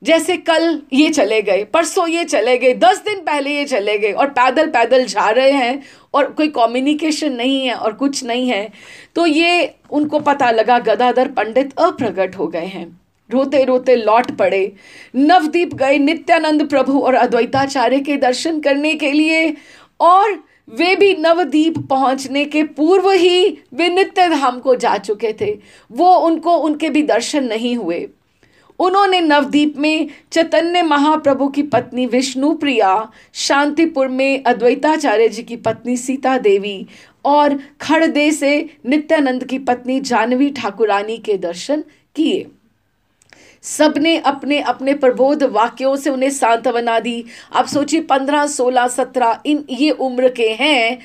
जैसे कल ये चले गए, परसों ये चले गए, 10 दिन पहले ये चले गए और पैदल पैदल जा रहे हैं और कोई कम्युनिकेशन नहीं है और कुछ नहीं है। तो ये उनको पता लगा गदाधर पंडित अप्रकट हो गए हैं। रोते रोते लौट पड़े, नवदीप गए नित्यानंद प्रभु और अद्वैताचार्य के दर्शन करने के लिए, और वे भी नवदीप पहुंचने के पूर्व ही वे नित्य धाम को जा चुके थे। वो उनको उनके भी दर्शन नहीं हुए। उन्होंने नवदीप में चैतन्य महाप्रभु की पत्नी विष्णु प्रिया, शांतिपुर में अद्वैताचार्य जी की पत्नी सीता देवी और खड़दे से नित्यानंद की पत्नी जानवी ठाकुरानी के दर्शन किए। सबने अपने अपने प्रबोध वाक्यों से उन्हें सांत्वना दी। आप सोचिए 15, 16, 17 ये उम्र के हैं,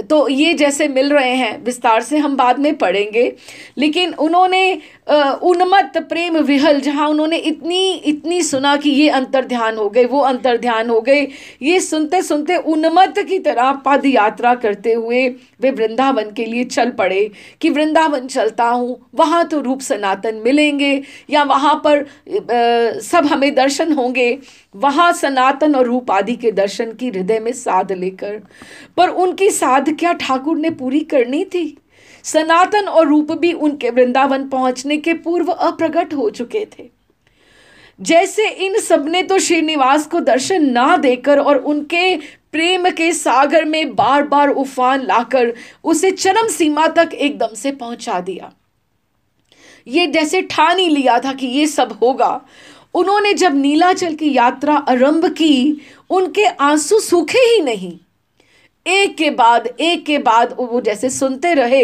तो ये जैसे मिल रहे हैं, विस्तार से हम बाद में पढ़ेंगे। लेकिन उन्होंने उन्मत्त प्रेम विहल, जहाँ उन्होंने इतनी सुना कि ये अंतर्ध्यान हो गए, वो अंतर्ध्यान हो गए, ये सुनते सुनते उन्मत्त की तरह पद यात्रा करते हुए वे वृंदावन के लिए चल पड़े कि वृंदावन चलता हूँ, वहाँ तो रूप सनातन मिलेंगे या वहाँ पर सब हमें दर्शन होंगे, वहाँ सनातन और रूप आदि के दर्शन की हृदय में साध लेकर। पर उनकी साध क्या ठाकुर ने पूरी करनी थी। सनातन और रूप भी उनके वृंदावन पहुंचने के पूर्व अप्रकट हो चुके थे। जैसे इन सबने तो श्रीनिवास को दर्शन ना देकर और उनके प्रेम के सागर में बार बार उफान लाकर उसे चरम सीमा तक एकदम से पहुंचा दिया। ये जैसे ठान ही लिया था कि ये सब होगा। उन्होंने जब नीलाचल की यात्रा आरंभ की, उनके आंसू सूखे ही नहीं, एक के बाद वो जैसे सुनते रहे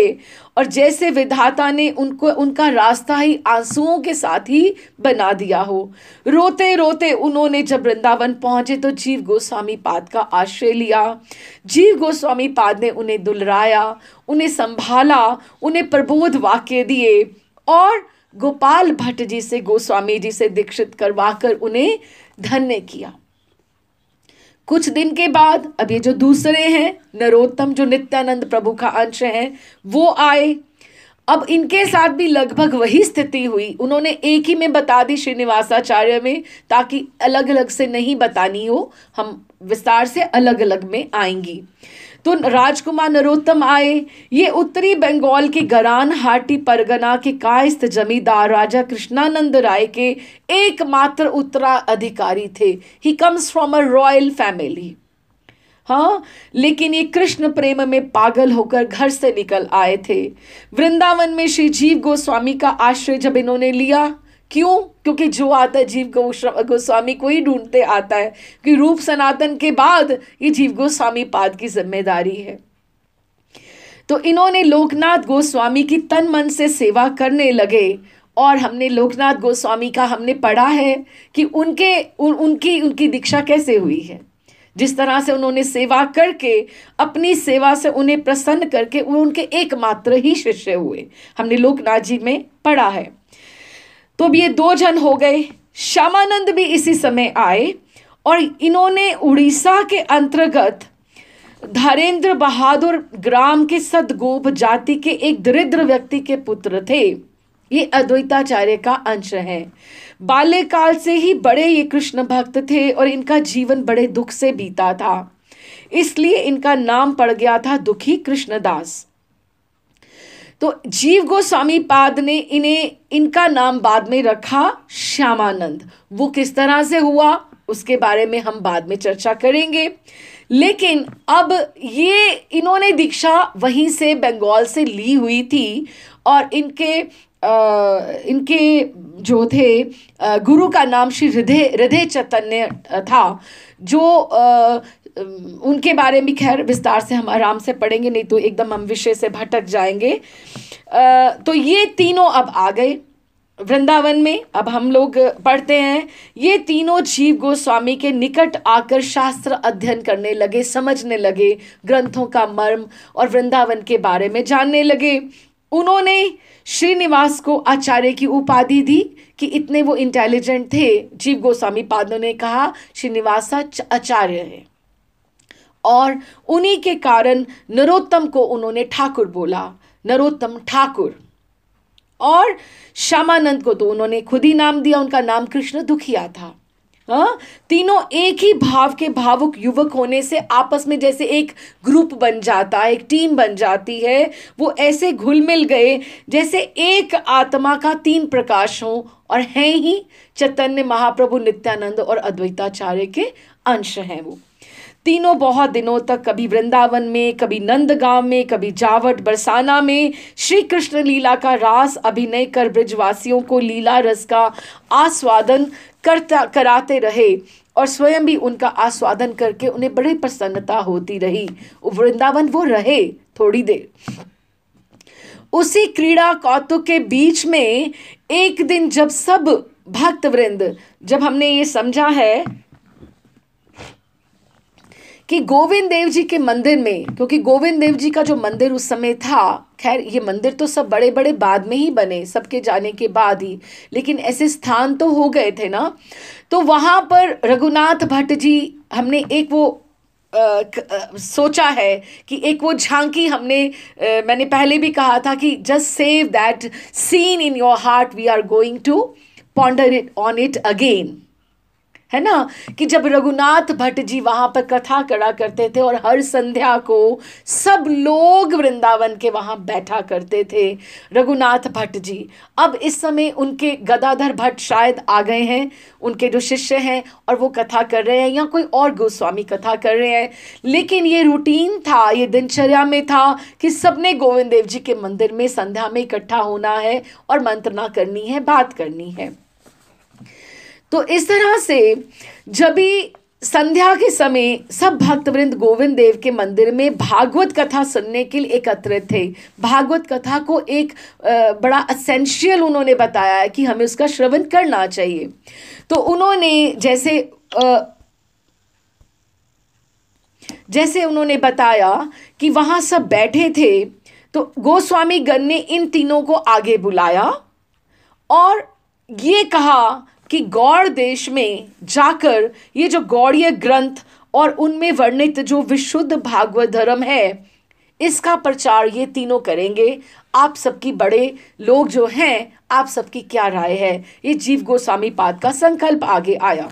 और जैसे विधाता ने उनका रास्ता ही आंसुओं के साथ ही बना दिया हो। रोते रोते उन्होंने जब वृंदावन पहुंचे तो जीव गोस्वामी पाद का आश्रय लिया। जीव गोस्वामी पाद ने उन्हें दुलराया, उन्हें संभाला, उन्हें प्रबोध वाक्य दिए और गोपाल भट्ट जी से, गोस्वामी जी से दीक्षित करवाकर उन्हें धन्य किया। कुछ दिन के बाद अब ये जो दूसरे हैं नरोत्तम, जो नित्यानंद प्रभु का अंश हैं, वो आए। अब इनके साथ भी लगभग वही स्थिति हुई। उन्होंने एक ही में बता दी श्रीनिवासाचार्य में, ताकि अलग अलग से नहीं बतानी हो, हम विस्तार से अलग अलग में आएंगी। तो राजकुमार नरोत्तम आए। ये उत्तरी बंगाल के गरान हाटी परगना के कायस्थ जमींदार राजा कृष्णानंद राय के एकमात्र उत्तराधिकारी थे। He comes from a royal family. हाँ, लेकिन ये कृष्ण प्रेम में पागल होकर घर से निकल आए थे। वृंदावन में श्री जीव गोस्वामी का आश्रय जब इन्होंने लिया, क्यों? क्योंकि जो आता है जीव गोस्वामी को ही ढूंढते आता है, कि रूप सनातन के बाद ये जीव गोस्वामी पाद की जिम्मेदारी है। तो इन्होंने लोकनाथ गोस्वामी की तन मन से सेवा करने लगे। और हमने लोकनाथ गोस्वामी का हमने पढ़ा है कि उनकी दीक्षा कैसे हुई है, जिस तरह से उन्होंने सेवा करके अपनी सेवा से उन्हें प्रसन्न करके वो उनके एकमात्र ही शिष्य हुए, हमने लोकनाथ जी में पढ़ा है। तो अब ये 2 जन हो गए। श्यामानंद भी इसी समय आए और इन्होंने उड़ीसा के अंतर्गत धरेंद्र बहादुर ग्राम के सदगोप जाति के एक दरिद्र व्यक्ति के पुत्र थे। ये अद्वैताचार्य का अंश है। बाल्यकाल से ही बड़े ये कृष्ण भक्त थे और इनका जीवन बड़े दुख से बीता था, इसलिए इनका नाम पड़ गया था दुखी कृष्णदास। तो जीव गोस्वामी पाद ने इनका नाम बाद में रखा श्यामानंद। वो किस तरह से हुआ उसके बारे में हम बाद में चर्चा करेंगे। लेकिन अब ये इन्होंने दीक्षा वहीं से बंगाल से ली हुई थी और इनके जो थे गुरु का नाम श्री हृदय चैतन्य था, जो उनके बारे में खैर विस्तार से हम आराम से पढ़ेंगे, नहीं तो एकदम हम विषय से भटक जाएंगे। तो ये तीनों अब आ गए वृंदावन में। अब हम लोग पढ़ते हैं, ये तीनों जीव गोस्वामी के निकट आकर शास्त्र अध्ययन करने लगे, समझने लगे ग्रंथों का मर्म और वृंदावन के बारे में जानने लगे। उन्होंने श्रीनिवास को आचार्य की उपाधि दी कि इतने वो इंटेलिजेंट थे। जीव गोस्वामी पादों ने कहा श्रीनिवास आचार्य है, और उन्हीं के कारण नरोत्तम को उन्होंने ठाकुर बोला, नरोत्तम ठाकुर। और श्यामानंद को तो उन्होंने खुद ही नाम दिया, उनका नाम कृष्ण दुखिया था। तीनों एक ही भाव के भावुक युवक होने से आपस में जैसे एक ग्रुप बन जाता है, एक टीम बन जाती है। वो ऐसे घुल मिल गए जैसे एक आत्मा का 3 प्रकाश हो, और हैं ही चैतन्य महाप्रभु, नित्यानंद और अद्वैताचार्य के अंश हैं। वो तीनों बहुत दिनों तक कभी वृंदावन में, कभी नंदगांव में, कभी जावट बरसाना में श्री कृष्ण लीला का रास अभिनय कर ब्रजवासियों को लीला रस का आस्वादन कराते रहे, और स्वयं भी उनका आस्वादन करके उन्हें बड़ी प्रसन्नता होती रही। वृंदावन वो रहे थोड़ी देर। उसी क्रीड़ा कौतुक के बीच में एक दिन जब सब भक्त वृंद, जब हमने ये समझा है कि गोविंद देव जी के मंदिर में, क्योंकि गोविंद देव जी का जो मंदिर उस समय था, खैर ये मंदिर तो सब बड़े बड़े बाद में ही बने, सबके जाने के बाद ही, लेकिन ऐसे स्थान तो हो गए थे ना। तो वहाँ पर रघुनाथ भट्ट जी, हमने एक वो सोचा है कि एक वो झांकी हमने मैंने पहले भी कहा था कि just save that scene in your heart, we are going to ponder it on it again, है ना। कि जब रघुनाथ भट्ट जी वहाँ पर कथा करा करते थे और हर संध्या को सब लोग वृंदावन के वहाँ बैठा करते थे, रघुनाथ भट्ट जी। अब इस समय उनके गदाधर भट्ट शायद आ गए हैं, उनके जो शिष्य हैं, और वो कथा कर रहे हैं, या कोई और गोस्वामी कथा कर रहे हैं। लेकिन ये रूटीन था, ये दिनचर्या में था कि सबने गोविंद देव जी के मंदिर में संध्या में इकट्ठा होना है और मंत्रणा करनी है, बात करनी है। तो इस तरह से जब भी संध्या के समय सब भक्तवृंद गोविंद देव के मंदिर में भागवत कथा सुनने के लिए एकत्रित थे। भागवत कथा को एक बड़ा असेंशियल उन्होंने बताया है कि हमें उसका श्रवण करना चाहिए। तो उन्होंने जैसे उन्होंने बताया कि वहाँ सब बैठे थे, तो गोस्वामी गण ने इन तीनों को आगे बुलाया और ये कहा कि गौड़ देश में जाकर ये जो गौड़ीय ग्रंथ और उनमें वर्णित जो विशुद्ध भागवत धर्म है, इसका प्रचार ये तीनों करेंगे। आप सबकी, बड़े लोग जो हैं, आप सबकी क्या राय है? ये जीव गोस्वामी पाद का संकल्प आगे आया।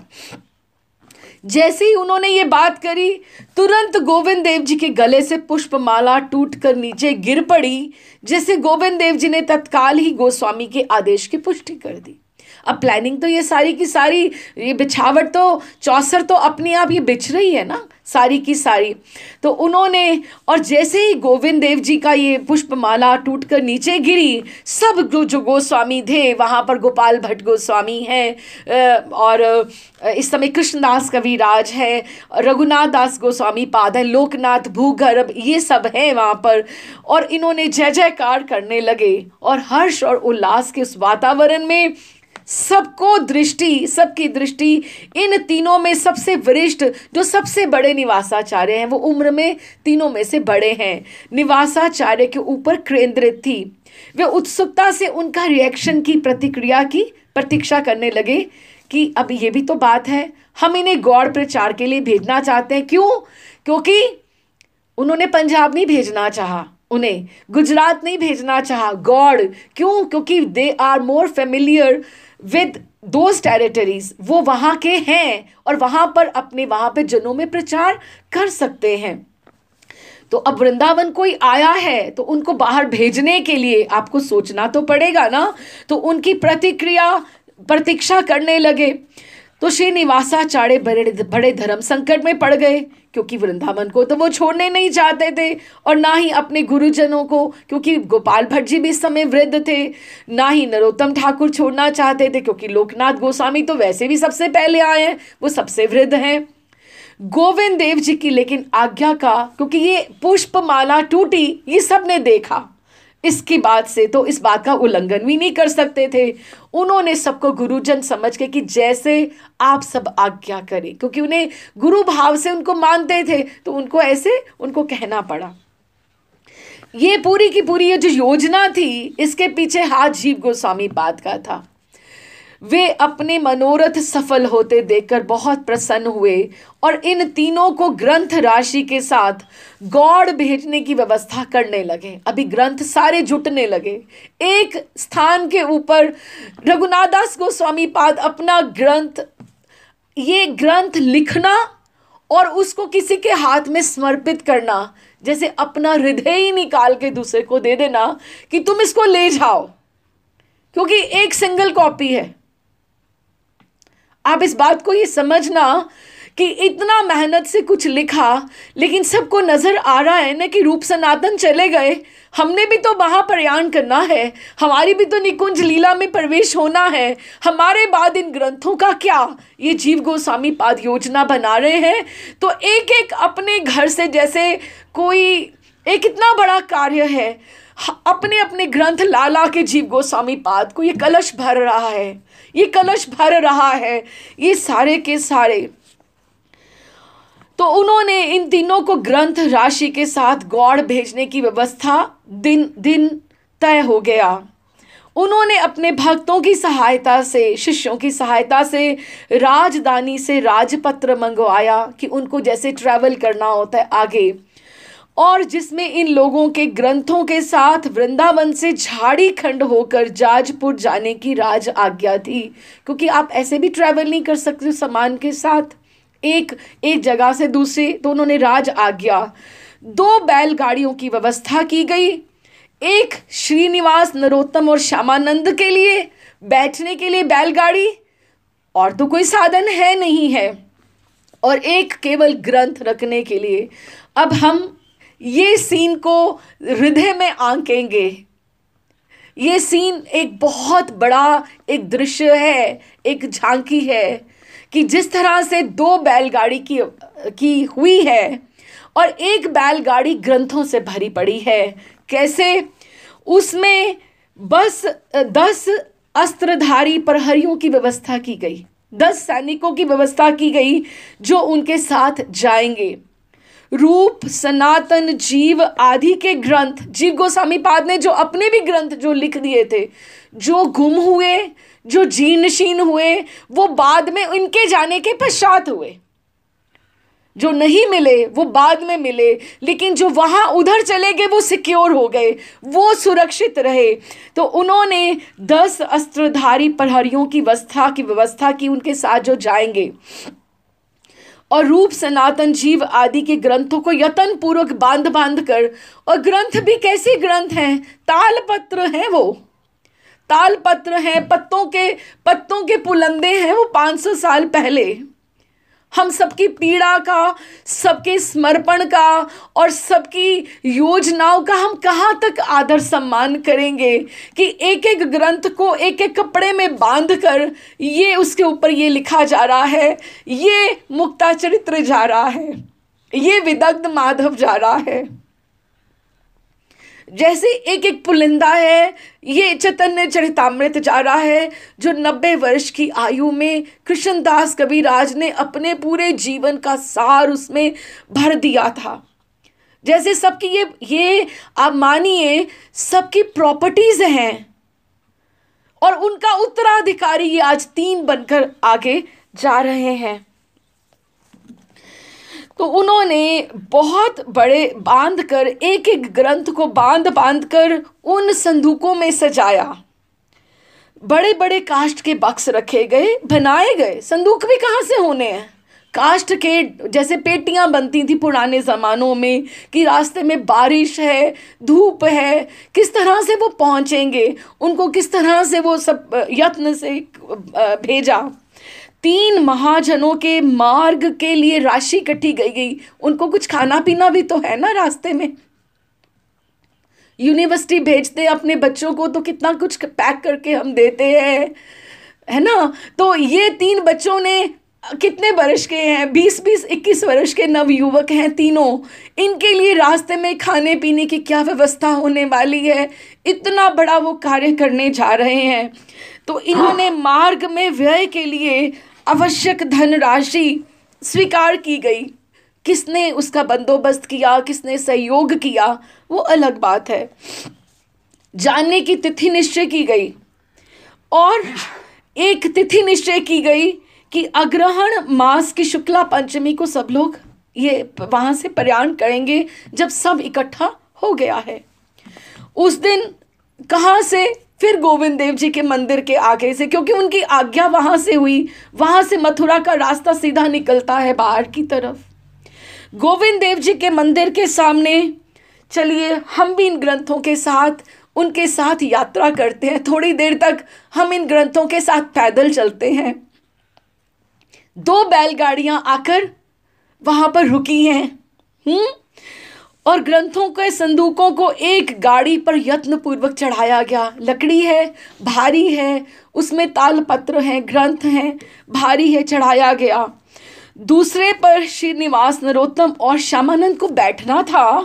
जैसे ही उन्होंने ये बात करी, तुरंत गोविंद देव जी के गले से पुष्पमाला टूटकर नीचे गिर पड़ी, जैसे गोविंद देव जी ने तत्काल ही गोस्वामी के आदेश की पुष्टि कर दी। अब प्लानिंग तो ये सारी की सारी, ये बिछावट तो चौसर तो अपने आप ये बिछ रही है ना सारी की सारी। तो उन्होंने, और जैसे ही गोविंद देव जी का ये पुष्पमाला टूटकर नीचे गिरी, सब जो गोस्वामी थे वहाँ पर, गोपाल भट्ट गोस्वामी हैं और इस समय कृष्णदास कविराज है, रघुनाथ दास गोस्वामी पाद है, लोकनाथ भूगर्भ, ये सब हैं वहाँ पर। और इन्होंने जय जयकार करने लगे और हर्ष और उल्लास के उस वातावरण में सबकी दृष्टि इन तीनों में सबसे वरिष्ठ, जो सबसे बड़े निवासाचार्य हैं, वो उम्र में तीनों में से बड़े हैं, निवासाचार्य के ऊपर केंद्रित थी। वे उत्सुकता से उनका रिएक्शन की, प्रतिक्रिया की प्रतीक्षा करने लगे कि अब ये भी तो बात है, हम इन्हें गौड़ प्रचार के लिए भेजना चाहते हैं। क्यों? क्योंकि उन्होंने पंजाब नहीं भेजना चाहा, उन्हें गुजरात नहीं भेजना चाहा, गौड़। क्यों? क्योंकि they are more familiar with those territories, वो वहाँ के हैं और वहाँ पर अपने वहाँ पे जनों में प्रचार कर सकते हैं। तो अब वृंदावन कोई आया है तो उनको बाहर भेजने के लिए आपको सोचना तो पड़ेगा ना। तो उनकी प्रतीक्षा करने लगे। तो श्रीनिवासाचार्य बड़े धर्म संकट में पड़ गए, क्योंकि वृंदावन को तो वो छोड़ने नहीं चाहते थे, और ना ही अपने गुरुजनों को, क्योंकि गोपाल भट्ट जी भी इस समय वृद्ध थे, ना ही नरोत्तम ठाकुर छोड़ना चाहते थे, क्योंकि लोकनाथ गोस्वामी तो वैसे भी सबसे पहले आए हैं, वो सबसे वृद्ध हैं। गोविंद देव जी की लेकिन आज्ञा का, क्योंकि ये पुष्पमाला टूटी, ये सबने देखा, इसकी बात से तो इस बात का उल्लंघन भी नहीं कर सकते थे। उन्होंने सबको गुरुजन समझ के कि जैसे आप सब आज्ञा करें, क्योंकि उन्हें गुरु भाव से उनको मानते थे, तो उनको ऐसे उनको कहना पड़ा। ये पूरी की पूरी ये जो योजना थी, इसके पीछे हाथ जीव गोस्वामी पाद का था। वे अपने मनोरथ सफल होते देखकर बहुत प्रसन्न हुए और इन तीनों को ग्रंथ राशि के साथ गौड़ भेजने की व्यवस्था करने लगे। अभी ग्रंथ सारे जुटने लगे एक स्थान के ऊपर। रघुनाथ दास गोस्वामी पाद अपना ग्रंथ, ये ग्रंथ लिखना और उसको किसी के हाथ में समर्पित करना, जैसे अपना हृदय ही निकाल के दूसरे को दे देना कि तुम इसको ले जाओ, क्योंकि एक सिंगल कॉपी है। आप इस बात को ये समझना कि इतना मेहनत से कुछ लिखा, लेकिन सबको नजर आ रहा है ना कि रूप सनातन चले गए, हमने भी तो वहां प्रयाण करना है, हमारी भी तो निकुंज लीला में प्रवेश होना है, हमारे बाद इन ग्रंथों का क्या। ये जीव गोस्वामी पाद योजना बना रहे हैं। तो एक एक अपने घर से, जैसे कोई एक इतना बड़ा कार्य है, अपने अपने ग्रंथ ला ला के जीव गोस्वामी पाद को ये कलश भर रहा है, ये कलश भर रहा है, ये सारे के सारे। तो उन्होंने इन तीनों को ग्रंथ राशि के साथ गौड़ भेजने की व्यवस्था दिन तय हो गया। उन्होंने अपने भक्तों की सहायता से, शिष्यों की सहायता से राजधानी से राजपत्र मंगवाया कि उनको जैसे ट्रैवल करना होता है आगे, और जिसमें इन लोगों के ग्रंथों के साथ वृंदावन से झाड़ी खंड होकर जाजपुर जाने की राज आज्ञा थी, क्योंकि आप ऐसे भी ट्रैवल नहीं कर सकते सामान के साथ एक जगह से दूसरी। तो उन्होंने राज आज्ञा, 2 बैलगाड़ियों की व्यवस्था की गई, एक श्रीनिवास, नरोत्तम और श्यामानंद के लिए बैठने के लिए बैलगाड़ी, और तो कोई साधन है नहीं है, और एक केवल ग्रंथ रखने के लिए। अब हम ये सीन को हृदय में आंकेंगे। ये सीन एक बहुत बड़ा एक दृश्य है, एक झांकी है कि जिस तरह से 2 बैलगाड़ी की हुई है और एक बैलगाड़ी ग्रंथों से भरी पड़ी है। कैसे? उसमें बस 10 अस्त्रधारी प्रहरियों की व्यवस्था की गई, 10 सैनिकों की व्यवस्था की गई जो उनके साथ जाएंगे। रूप, सनातन, जीव आदि के ग्रंथ, जीव गोस्वामी पाद ने जो अपने भी ग्रंथ जो लिख दिए थे, जो गुम हुए, जो जीर्ण शीर्ण हुए, वो बाद में इनके जाने के पश्चात हुए। जो नहीं मिले वो बाद में मिले, लेकिन जो वहां उधर चले गए वो सिक्योर हो गए, वो सुरक्षित रहे। तो उन्होंने 10 अस्त्रधारी प्रहरियों की व्यवस्था की उनके साथ जो जाएंगे, और रूप, सनातन, जीव आदि के ग्रंथों को यत्न पूर्वक बांध कर, और ग्रंथ भी कैसे ग्रंथ हैं? तालपत्र हैं, वो तालपत्र हैं, पत्तों के पुलंदे हैं, वो 500 साल पहले। हम सबकी पीड़ा का, सबके समर्पण का और सबकी योजनाओं का हम कहाँ तक आदर सम्मान करेंगे कि एक एक ग्रंथ को एक एक कपड़े में बांध कर ये उसके ऊपर ये लिखा जा रहा है, ये मुक्ता चरित्र जा रहा है, ये विदग्ध माधव जा रहा है। जैसे एक एक पुलिंदा है, ये चैतन्य चरितामृत जा रहा है, जो 90 वर्ष की आयु में कृष्णदास कविराज ने अपने पूरे जीवन का सार उसमें भर दिया था। जैसे सबकी ये आप मानिए सबकी प्रॉपर्टीज हैं और उनका उत्तराधिकारी ये आज 3 बनकर आगे जा रहे हैं। तो उन्होंने बहुत बड़े बांध कर, एक एक ग्रंथ को बांध कर उन संदूकों में सजाया। बड़े बड़े काष्ठ के बक्स रखे गए, बनाए गए। संदूक भी कहाँ से होने हैं? काष्ठ के, जैसे पेटियां बनती थी पुराने ज़मानों में कि रास्ते में बारिश है, धूप है, किस तरह से वो पहुँचेंगे, उनको किस तरह से वो सब यत्न से भेजा। 3 महाजनों के मार्ग के लिए राशि इकट्ठी गई। उनको कुछ खाना पीना भी तो है ना रास्ते में। यूनिवर्सिटी भेजते अपने बच्चों को तो कितना कुछ पैक करके हम देते हैं, है ना। तो ये 3 बच्चों ने, कितने वर्ष के हैं, 20-20, 21 वर्ष के नवयुवक हैं तीनों। इनके लिए रास्ते में खाने पीने की क्या व्यवस्था होने वाली है, इतना बड़ा वो कार्य करने जा रहे हैं। तो इन्होंने मार्ग में व्यय के लिए आवश्यक धनराशि स्वीकार की गई। किसने उसका बंदोबस्त किया, किसने सहयोग किया, वो अलग बात है। जानने की तिथि निश्चय की गई और एक तिथि निश्चय की गई कि अग्रहण मास की शुक्ला पंचमी को सब लोग ये वहाँ से प्रयाण करेंगे, जब सब इकट्ठा हो गया है। उस दिन कहाँ से? फिर गोविंद देव जी के मंदिर के आगे से, क्योंकि उनकी आज्ञा वहाँ से हुई। वहाँ से मथुरा का रास्ता सीधा निकलता है बाहर की तरफ। गोविंद देव जी के मंदिर के सामने चलिए हम भी इन ग्रंथों के साथ, उनके साथ यात्रा करते हैं। थोड़ी देर तक हम इन ग्रंथों के साथ पैदल चलते हैं। 2 बैलगाड़ियां आकर वहाँ पर रुकी हैं और ग्रंथों के संदूकों को एक गाड़ी पर यत्नपूर्वक चढ़ाया गया। लकड़ी है, भारी है, उसमें तालपत्र हैं, ग्रंथ हैं, भारी है, चढ़ाया गया। दूसरे पर श्रीनिवास, नरोत्तम और श्यामानंद को बैठना था,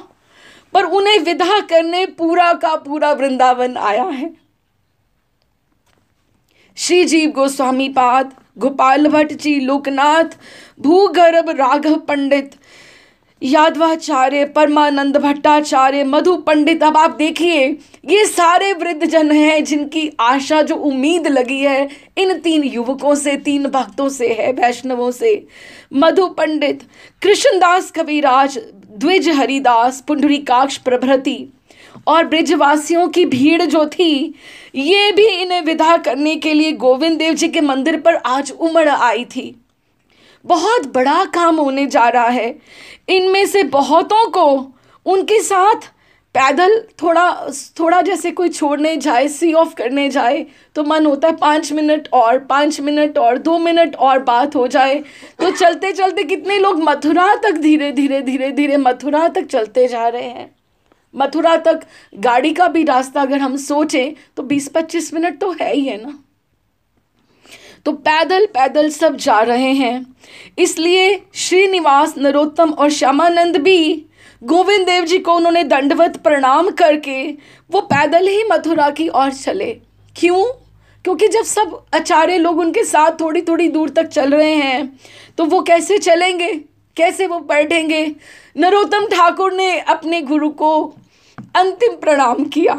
पर उन्हें विदा करने पूरा का पूरा वृंदावन आया है। श्री जीव गोस्वामी पाद, गोपाल भट्ट जी, लोकनाथ, भूगर्भ राघव पंडित, यादवाचार्य, परमानंद भट्टाचार्य, मधु पंडित। अब आप देखिए ये सारे वृद्ध जन हैं जिनकी आशा, जो उम्मीद लगी है इन 3 युवकों से, 3 भक्तों से है, वैष्णवों से। मधु पंडित, कृष्णदास कविराज, द्विज हरिदास, पुंडरीकाक्ष प्रभृति और ब्रिजवासियों की भीड़ जो थी, ये भी इन्हें विदा करने के लिए गोविंद देव जी के मंदिर पर आज उमड़ आई थी। बहुत बड़ा काम होने जा रहा है। इनमें से बहुतों को उनके साथ पैदल थोड़ा जैसे कोई छोड़ने जाए, सी ऑफ करने जाए, तो मन होता है 5 मिनट और 5 मिनट और 2 मिनट और बात हो जाए। तो चलते चलते कितने लोग मथुरा तक धीरे धीरे मथुरा तक चलते जा रहे हैं। मथुरा तक गाड़ी का भी रास्ता अगर हम सोचें तो 20-25 मिनट तो है ही है ना। तो पैदल पैदल सब जा रहे हैं। इसलिए श्रीनिवास, नरोत्तम और श्यामानंद भी गोविंद देव जी को उन्होंने दंडवत प्रणाम करके वो पैदल ही मथुरा की ओर चले। क्यों? क्योंकि जब सब आचार्य लोग उनके साथ थोड़ी थोड़ी दूर तक चल रहे हैं तो वो कैसे चलेंगे, कैसे वो बैठेंगे। नरोत्तम ठाकुर ने अपने गुरु को अंतिम प्रणाम किया।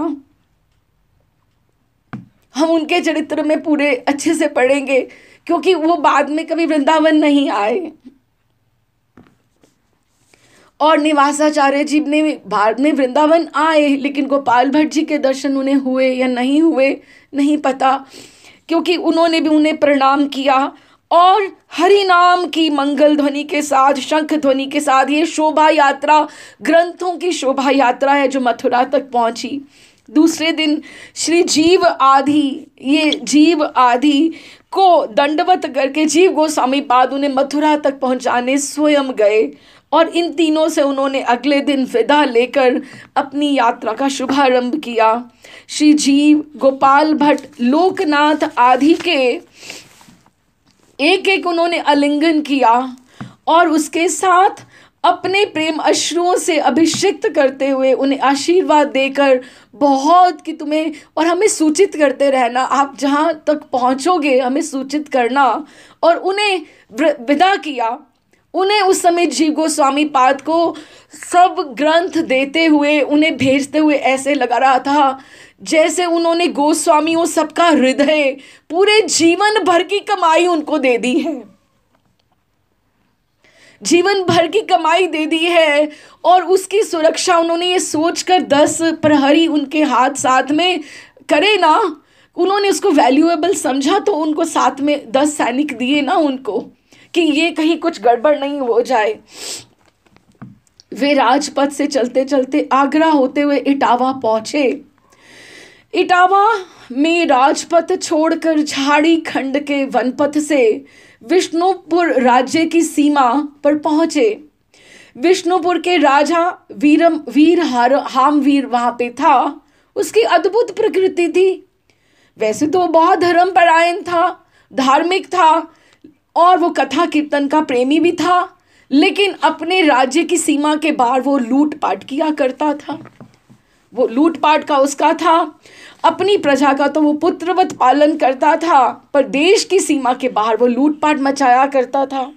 हम उनके चरित्र में पूरे अच्छे से पढ़ेंगे क्योंकि वो बाद में कभी वृंदावन नहीं आए। और निवासाचार्य जी ने बाद में वृंदावन आए, लेकिन गोपाल भट्ट जी के दर्शन उन्हें हुए या नहीं हुए नहीं पता, क्योंकि उन्होंने भी उन्हें प्रणाम किया। और हरि नाम की मंगल ध्वनि के साथ, शंख ध्वनि के साथ ये शोभा यात्रा, ग्रंथों की शोभा यात्रा है जो मथुरा तक पहुंची। दूसरे दिन श्री जीव आदि को दंडवत करके जीव गोस्वामी पाद उन्हें मथुरा तक पहुंचाने स्वयं गए और इन तीनों से उन्होंने अगले दिन विदा लेकर अपनी यात्रा का शुभारंभ किया। श्री जीव गोपाल भट्ट लोकनाथ आदि के एक एक उन्होंने आलिंगन किया और उसके साथ अपने प्रेम अश्रुओं से अभिषिक्त करते हुए उन्हें आशीर्वाद देकर बहुत कि तुम्हें और हमें सूचित करते रहना, आप जहाँ तक पहुँचोगे हमें सूचित करना, और उन्हें विदा किया। उन्हें उस समय जीव गोस्वामी पाद को सब ग्रंथ देते हुए उन्हें भेजते हुए ऐसे लगा रहा था जैसे उन्होंने गोस्वामियों सबका हृदय पूरे जीवन भर की कमाई उनको दे दी है, जीवन भर की कमाई दे दी है। और उसकी सुरक्षा उन्होंने ये सोचकर 10 प्रहरी उनके हाथ साथ में करे ना, उन्होंने उसको वैल्यूएबल समझा तो उनको साथ में 10 सैनिक दिए ना उनको, कि ये कहीं कुछ गड़बड़ नहीं हो जाए। वे राजपथ से चलते चलते आगरा होते हुए इटावा पहुंचे। इटावा में राजपथ छोड़कर झाड़ी खंड के वनपथ से विष्णुपुर राज्य की सीमा पर पहुंचे। विष्णुपुर के राजा हामवीर वहां पे था। उसकी अद्भुत प्रकृति थी। वैसे तो बहुत धर्मपरायण था, धार्मिक था और वो कथा कीर्तन का प्रेमी भी था, लेकिन अपने राज्य की सीमा के बाहर वो लूटपाट किया करता था। वो लूटपाट का उसका था। अपनी प्रजा का तो वो पुत्रवत पालन करता था, पर देश की सीमा के बाहर वो लूटपाट मचाया करता था।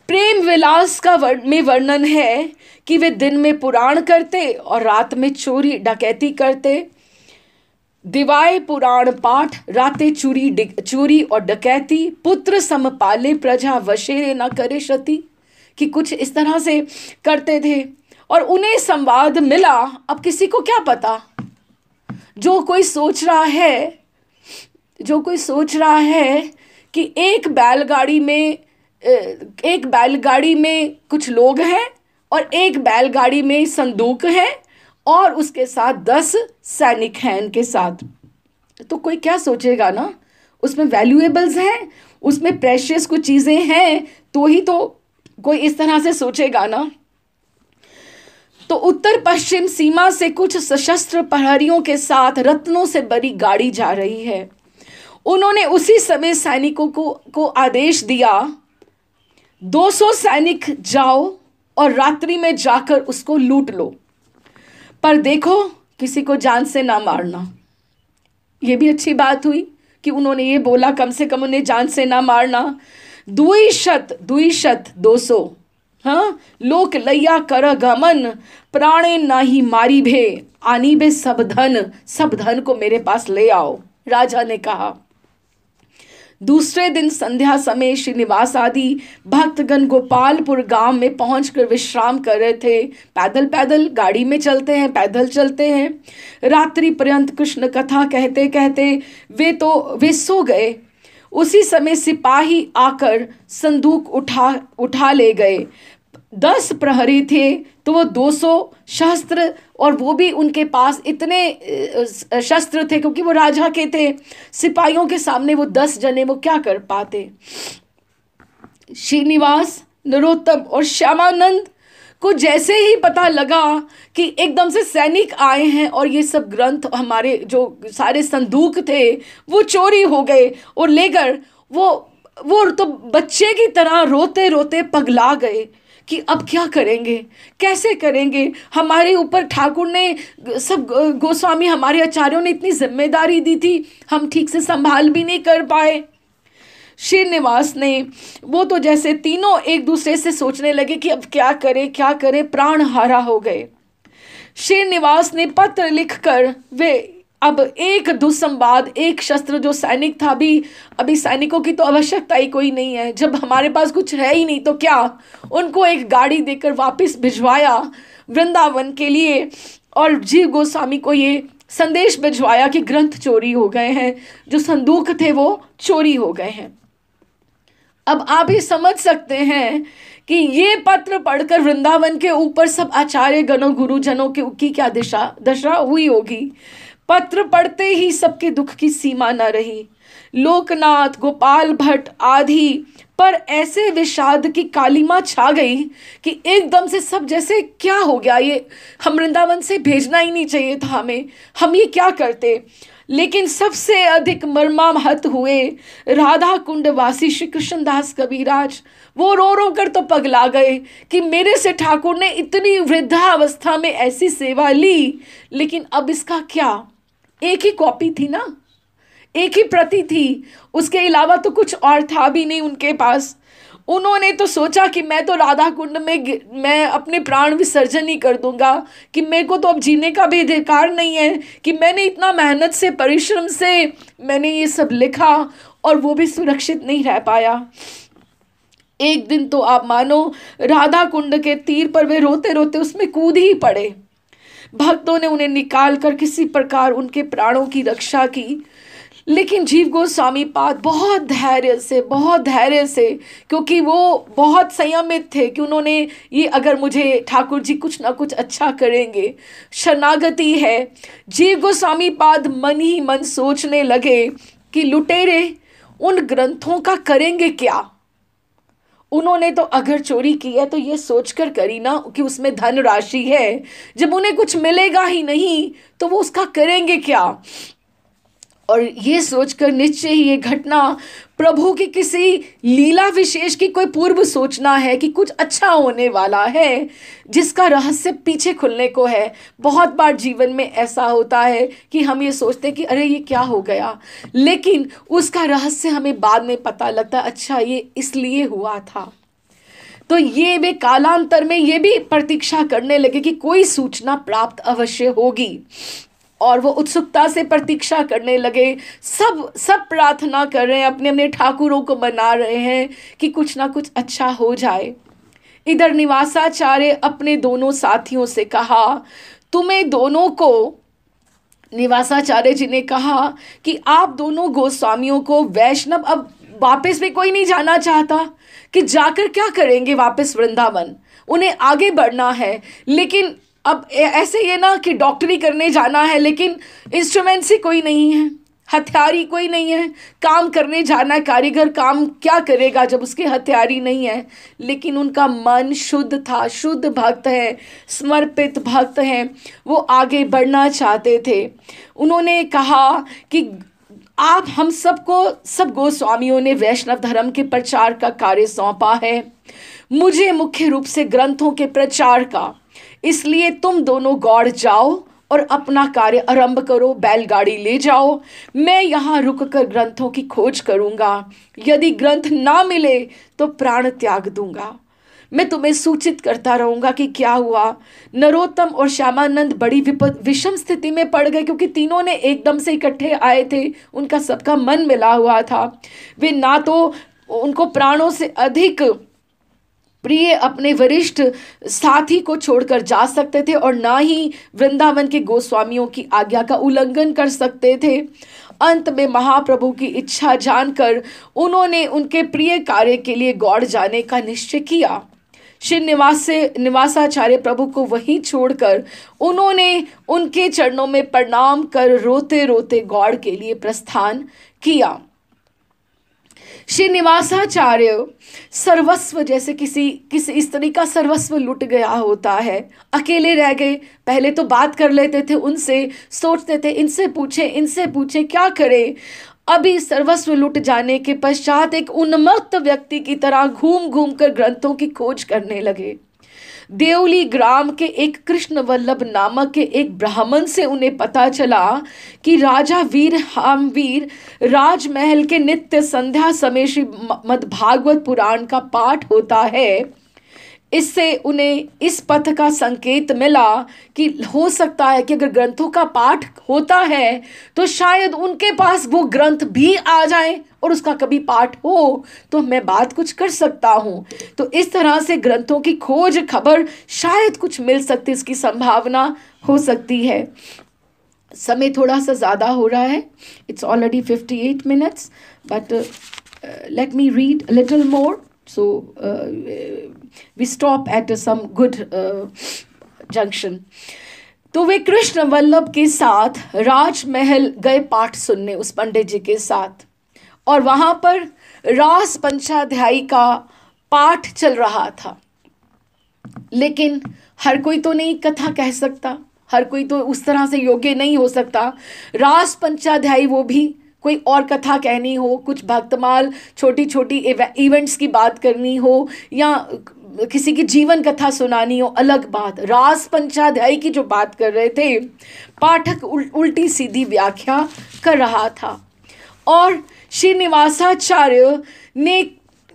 प्रेम विलास का में वर्णन है कि वे दिन में पुराण करते और रात में चोरी डकैती करते। दिवाए पुराण पाठ, रातें चोरी और डकैती, पुत्र सम पाले प्रजा वशेरे न करे क्षति, कि कुछ इस तरह से करते थे। और उन्हें संवाद मिला, अब किसी को क्या पता, जो कोई सोच रहा है कि एक बैलगाड़ी में कुछ लोग हैं और एक बैलगाड़ी में संदूक है और उसके साथ 10 सैनिक हैं इनके साथ, तो कोई क्या सोचेगा ना, उसमें वैल्यूएबल्स हैं, उसमें प्रेशियस कुछ चीज़ें हैं, तो ही तो कोई इस तरह से सोचेगा ना। तो उत्तर पश्चिम सीमा से कुछ सशस्त्र प्रहरियों के साथ रत्नों से भरी गाड़ी जा रही है। उन्होंने उसी समय सैनिकों को आदेश दिया, 200 सैनिक जाओ और रात्रि में जाकर उसको लूट लो, पर देखो किसी को जान से ना मारना। ये भी अच्छी बात हुई कि उन्होंने ये बोला, कम से कम उन्हें जान से ना मारना। 200 हाँ, लोक लैया कर गमन, प्राणे नाही मारी भे, आनी बे सब धन को मेरे पास ले आओ, राजा ने कहा। दूसरे दिन संध्या समय श्रीनिवास आदि भक्तगण गोपालपुर गांव में पहुंचकर विश्राम कर रहे थे। पैदल गाड़ी में चलते हैं, पैदल चलते हैं। रात्रि पर्यंत कृष्ण कथा कहते कहते वे सो गए। उसी समय सिपाही आकर संदूक उठा ले गए। 10 प्रहरी थे तो वो 200 शस्त्र, और वो भी उनके पास इतने शस्त्र थे क्योंकि वो राजा के थे। सिपाहियों के सामने वो 10 जने वो क्या कर पाते। श्रीनिवास, नरोत्तम और श्यामानंद को जैसे ही पता लगा कि एकदम से सैनिक आए हैं और ये सब ग्रंथ, हमारे जो सारे संदूक थे वो चोरी हो गए और लेकर वो तो बच्चे की तरह रोते रोते पगला गए कि अब क्या करेंगे, कैसे करेंगे। हमारे ऊपर ठाकुर ने सब गोस्वामी, हमारे आचार्यों ने इतनी जिम्मेदारी दी थी, हम ठीक से संभाल भी नहीं कर पाए। श्रीनिवास ने वो तो जैसे तीनों एक दूसरे से सोचने लगे कि अब क्या करें, प्राण हारा हो गए। श्रीनिवास ने पत्र लिखकर वे अब एक दुस्संवाद, एक शस्त्र जो सैनिक था, अभी सैनिकों की तो आवश्यकता ही कोई नहीं है, जब हमारे पास कुछ है ही नहीं तो क्या, उनको एक गाड़ी देकर वापस भिजवाया वृंदावन के लिए। और जीव गोस्वामी को ये संदेश भिजवाया कि ग्रंथ चोरी हो गए हैं, जो संदूक थे वो चोरी हो गए हैं। अब आप ही समझ सकते हैं कि ये पत्र पढ़कर वृंदावन के ऊपर सब आचार्य गणों गुरुजनों की क्या दशा हुई होगी। पत्र पढ़ते ही सबके दुख की सीमा न रही। लोकनाथ, गोपाल भट्ट आदि पर ऐसे विषाद की कालिमा छा गई कि एकदम से सब जैसे क्या हो गया, ये हम वृंदावन से भेजना ही नहीं चाहिए था हमें, हम ये क्या करते। लेकिन सबसे अधिक मर्माहत हुए राधा कुंड वासी श्री कृष्णदास कविराज। वो रो रो कर तो पगला गए कि मेरे से ठाकुर ने इतनी वृद्धावस्था में ऐसी सेवा ली, लेकिन अब इसका क्या। एक ही कॉपी थी ना, एक ही प्रति थी, उसके अलावा तो कुछ और था भी नहीं उनके पास। उन्होंने तो सोचा कि मैं तो राधा कुंड में मैं अपने प्राण विसर्जन ही कर दूंगा, कि मेरे को तो अब जीने का भी अधिकार नहीं है, कि मैंने इतना मेहनत से परिश्रम से मैंने ये सब लिखा और वो भी सुरक्षित नहीं रह पाया। एक दिन तो आप मानो राधा कुंड के तीर पर वे रोते रोते उसमें कूद ही पड़े। भक्तों ने उन्हें निकाल कर किसी प्रकार उनके प्राणों की रक्षा की, लेकिन जीव गोस्वामी पाद बहुत धैर्य से, क्योंकि वो बहुत संयमित थे कि उन्होंने ये अगर मुझे ठाकुर जी कुछ ना कुछ अच्छा करेंगे, शरणागति है। जीव गोस्वामी पाद मन ही मन सोचने लगे कि लुटेरे उन ग्रंथों का करेंगे क्या। उन्होंने तो अगर चोरी की है तो ये सोचकर करी ना कि उसमें धन राशि है, जब उन्हें कुछ मिलेगा ही नहीं तो वो उसका करेंगे क्या। और ये सोचकर निश्चय ही ये घटना प्रभु की किसी लीला विशेष की कोई पूर्व सोचना है कि कुछ अच्छा होने वाला है, जिसका रहस्य पीछे खुलने को है। बहुत बार जीवन में ऐसा होता है कि हम ये सोचते हैं कि अरे ये क्या हो गया, लेकिन उसका रहस्य हमें बाद में पता लगता, अच्छा ये इसलिए हुआ था। तो ये वे कालांतर में ये भी प्रतीक्षा करने लगे कि कोई सूचना प्राप्त अवश्य होगी, और वो उत्सुकता से प्रतीक्षा करने लगे। सब प्रार्थना कर रहे हैं, अपने अपने ठाकुरों को मना रहे हैं कि कुछ ना कुछ अच्छा हो जाए। इधर निवासाचार्य अपने दोनों साथियों से कहा, तुम्हें दोनों को, निवासाचार्य जी ने कहा कि आप दोनों गोस्वामियों को वैष्णव अब वापस भी कोई नहीं जाना चाहता कि जाकर क्या करेंगे वापस वृंदावन, उन्हें आगे बढ़ना है। लेकिन अब ऐसे ये ना कि डॉक्टरी करने जाना है, लेकिन इंस्ट्रूमेंट्स ही कोई नहीं है, हथियारी कोई नहीं है, काम करने जाना है, कारीगर काम क्या करेगा जब उसके हथियारी नहीं है। लेकिन उनका मन शुद्ध था, शुद्ध भक्त है, समर्पित भक्त हैं, वो आगे बढ़ना चाहते थे। उन्होंने कहा कि आप हम सबको, सब गोस्वामियों ने वैष्णव धर्म के प्रचार का कार्य सौंपा है, मुझे मुख्य रूप से ग्रंथों के प्रचार का, इसलिए तुम दोनों गौड़ जाओ और अपना कार्य आरंभ करो, बैलगाड़ी ले जाओ, मैं यहाँ रुककर ग्रंथों की खोज करूँगा, यदि ग्रंथ ना मिले तो प्राण त्याग दूंगा। मैं तुम्हें सूचित करता रहूँगा कि क्या हुआ। नरोत्तम और श्यामानंद बड़ी विषम स्थिति में पड़ गए, क्योंकि तीनों ने एकदम से इकट्ठे आए थे, उनका सबका मन मिला हुआ था। वे ना तो उनको प्राणों से अधिक प्रिय अपने वरिष्ठ साथी को छोड़कर जा सकते थे, और ना ही वृंदावन के गोस्वामियों की आज्ञा का उल्लंघन कर सकते थे। अंत में महाप्रभु की इच्छा जानकर उन्होंने उनके प्रिय कार्य के लिए गौड़ जाने का निश्चय किया। श्री निवासाचार्य प्रभु को वहीं छोड़कर उन्होंने उनके चरणों में प्रणाम कर रोते रोते गौड़ के लिए प्रस्थान किया। श्री निवासाचार्य सर्वस्व, जैसे किसी स्त्री का सर्वस्व लुट गया होता है, अकेले रह गए। पहले तो बात कर लेते थे उनसे, सोचते थे इनसे पूछे क्या करें। अभी सर्वस्व लुट जाने के पश्चात एक उन्मत्त व्यक्ति की तरह घूम घूम कर ग्रंथों की खोज करने लगे। देवली ग्राम के एक कृष्ण वल्लभ नामक के एक ब्राह्मण से उन्हें पता चला कि राजा वीर राजमहल के नित्य संध्या समय श्री मद्भागवत पुराण का पाठ होता है। इससे उन्हें इस पथ का संकेत मिला कि हो सकता है कि अगर ग्रंथों का पाठ होता है तो शायद उनके पास वो ग्रंथ भी आ जाए और उसका कभी पाठ हो तो मैं बात कुछ कर सकता हूँ। तो इस तरह से ग्रंथों की खोज खबर शायद कुछ मिल सकती, इसकी संभावना हो सकती है। समय थोड़ा सा ज़्यादा हो रहा है, it's already 58 minutes, but let me read a little more. So we stop at some good junction. तो वे कृष्ण वल्लभ के साथ राजमहल गए पाठ सुनने उस पंडित जी के साथ, और वहां पर रास पंचाध्यायी का पाठ चल रहा था। लेकिन हर कोई तो नहीं कथा कह सकता, हर कोई तो उस तरह से योग्य नहीं हो सकता। रास पंचाध्यायी वो भी कोई और कथा कहनी हो, कुछ भक्तमाल छोटी छोटी इवेंट्स की बात करनी हो, या किसी की जीवन कथा सुनानी हो, अलग बात। रास पंचाध्यायी की जो बात कर रहे थे, पाठक उल्टी सीधी व्याख्या कर रहा था, और श्रीनिवासाचार्य ने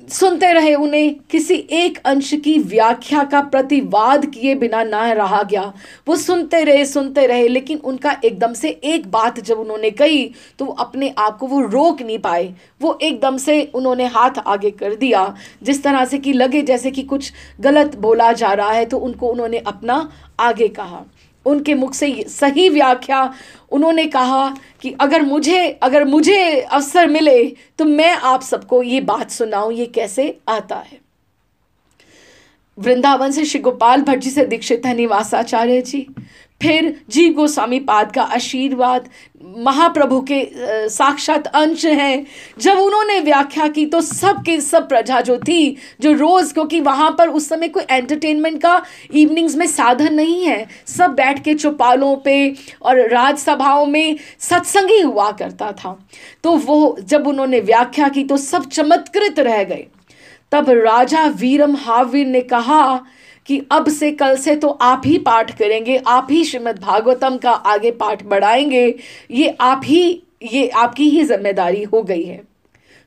सुनते रहे। उन्हें किसी एक अंश की व्याख्या का प्रतिवाद किए बिना ना रहा गया। वो सुनते रहे, लेकिन उनका एकदम से एक बात जब उन्होंने कही तो अपने आप को वो रोक नहीं पाए। वो एकदम से उन्होंने हाथ आगे कर दिया, जिस तरह से कि लगे जैसे कि कुछ गलत बोला जा रहा है, तो उन्होंने अपना आगे कहा। उनके मुख से सही व्याख्या उन्होंने कहा कि अगर मुझे अवसर मिले तो मैं आप सबको ये बात सुनाऊं, ये कैसे आता है। वृंदावन से श्री गोपाल भट्ट जी से दीक्षित है निवासाचार्य जी, फिर जीव गोस्वामी पाद का आशीर्वाद, महाप्रभु के साक्षात अंश हैं। जब उन्होंने व्याख्या की तो सब की सब प्रजा जो थी, जो रोज, क्योंकि वहाँ पर उस समय कोई एंटरटेनमेंट का इवनिंग्स में साधन नहीं है, सब बैठ के चौपालों पे और राजसभाओं में सत्संग ही हुआ करता था। तो वो जब उन्होंने व्याख्या की तो सब चमत्कृत रह गए। तब राजा वीरम हावीर ने कहा कि अब से कल से तो आप ही पाठ करेंगे, आप ही श्रीमद् भागवतम का आगे पाठ बढ़ाएंगे, ये आपकी ही जिम्मेदारी हो गई है।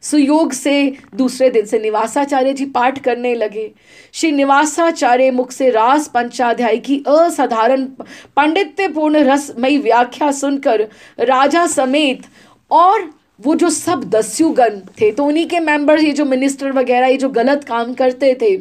सुयोग से दूसरे दिन से निवासाचार्य जी पाठ करने लगे। श्री निवासाचार्य मुख से रास पंचाध्यायी की असाधारण पांडित्यपूर्ण रसमयी व्याख्या सुनकर राजा समेत और वो जो सब दस्युगण थे, तो उन्हीं के मेंबर्स, ये जो मिनिस्टर वगैरह, ये जो गलत काम करते थे,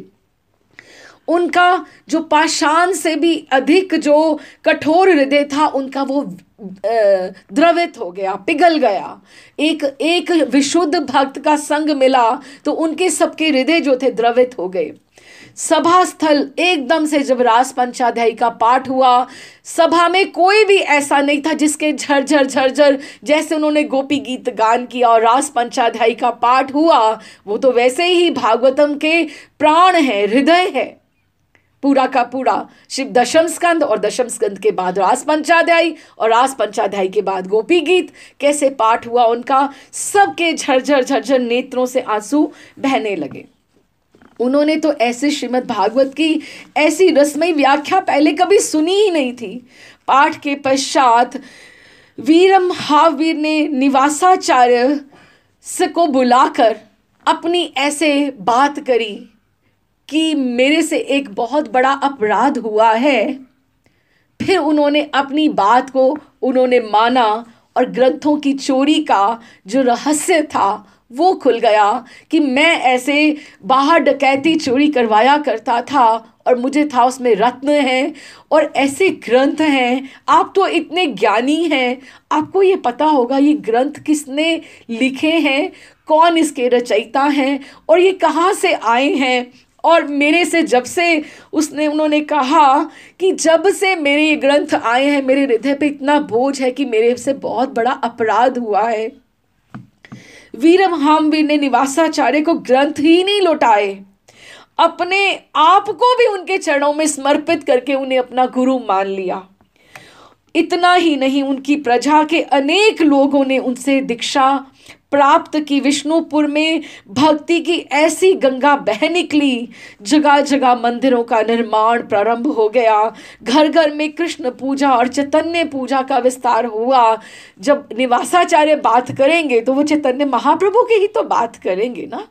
उनका जो पाषाण से भी अधिक जो कठोर हृदय था, उनका वो द्रवित हो गया, पिघल गया। एक विशुद्ध भक्त का संग मिला तो उनके सबके हृदय जो थे द्रवित हो गए। सभा स्थल एकदम से जब रास पंचाध्यायी का पाठ हुआ, सभा में कोई भी ऐसा नहीं था जिसके झरझर जैसे उन्होंने गोपी गीत गान किया और रास पंचाध्यायी का पाठ हुआ, वो तो वैसे ही भागवतम के प्राण है, हृदय है पूरा का पूरा। शिव दशम स्कंद और दशम स्कंद के बाद रास पंचाध्यायी और रास पंचाध्यायी के बाद गोपी गीत, कैसे पाठ हुआ उनका, सबके झरझर नेत्रों से आंसू बहने लगे। उन्होंने तो ऐसे श्रीमद् भागवत की ऐसी रसमयी व्याख्या पहले कभी सुनी ही नहीं थी। पाठ के पश्चात वीरम हावीर ने निवासाचार्य से को बुलाकर अपनी ऐसे बात करी कि मेरे से एक बहुत बड़ा अपराध हुआ है। फिर उन्होंने अपनी बात को उन्होंने माना और ग्रंथों की चोरी का जो रहस्य था वो खुल गया कि मैं ऐसे बाहर डकैती चोरी करवाया करता था और मुझे था उसमें रत्न हैं और ऐसे ग्रंथ हैं। आप तो इतने ज्ञानी हैं, आपको ये पता होगा ये ग्रंथ किसने लिखे हैं, कौन इसके रचयिता हैं और ये कहाँ से आए हैं। और मेरे से जब से उन्होंने कहा कि जब से मेरे ये ग्रंथ आए हैं, मेरे हृदय पे इतना बोझ है कि मेरे से बहुत बड़ा अपराध हुआ है। वीरम हावीर ने निवासाचार्य को ग्रंथ ही नहीं लौटाए, अपने आप को भी उनके चरणों में समर्पित करके उन्हें अपना गुरु मान लिया। इतना ही नहीं, उनकी प्रजा के अनेक लोगों ने उनसे दीक्षा प्राप्त की। विष्णुपुर में भक्ति की ऐसी गंगा बह निकली, जगह जगह मंदिरों का निर्माण प्रारंभ हो गया, घर घर में कृष्ण पूजा और चैतन्य पूजा का विस्तार हुआ। जब निवासाचार्य बात करेंगे तो वो चैतन्य महाप्रभु की ही तो बात करेंगे ना।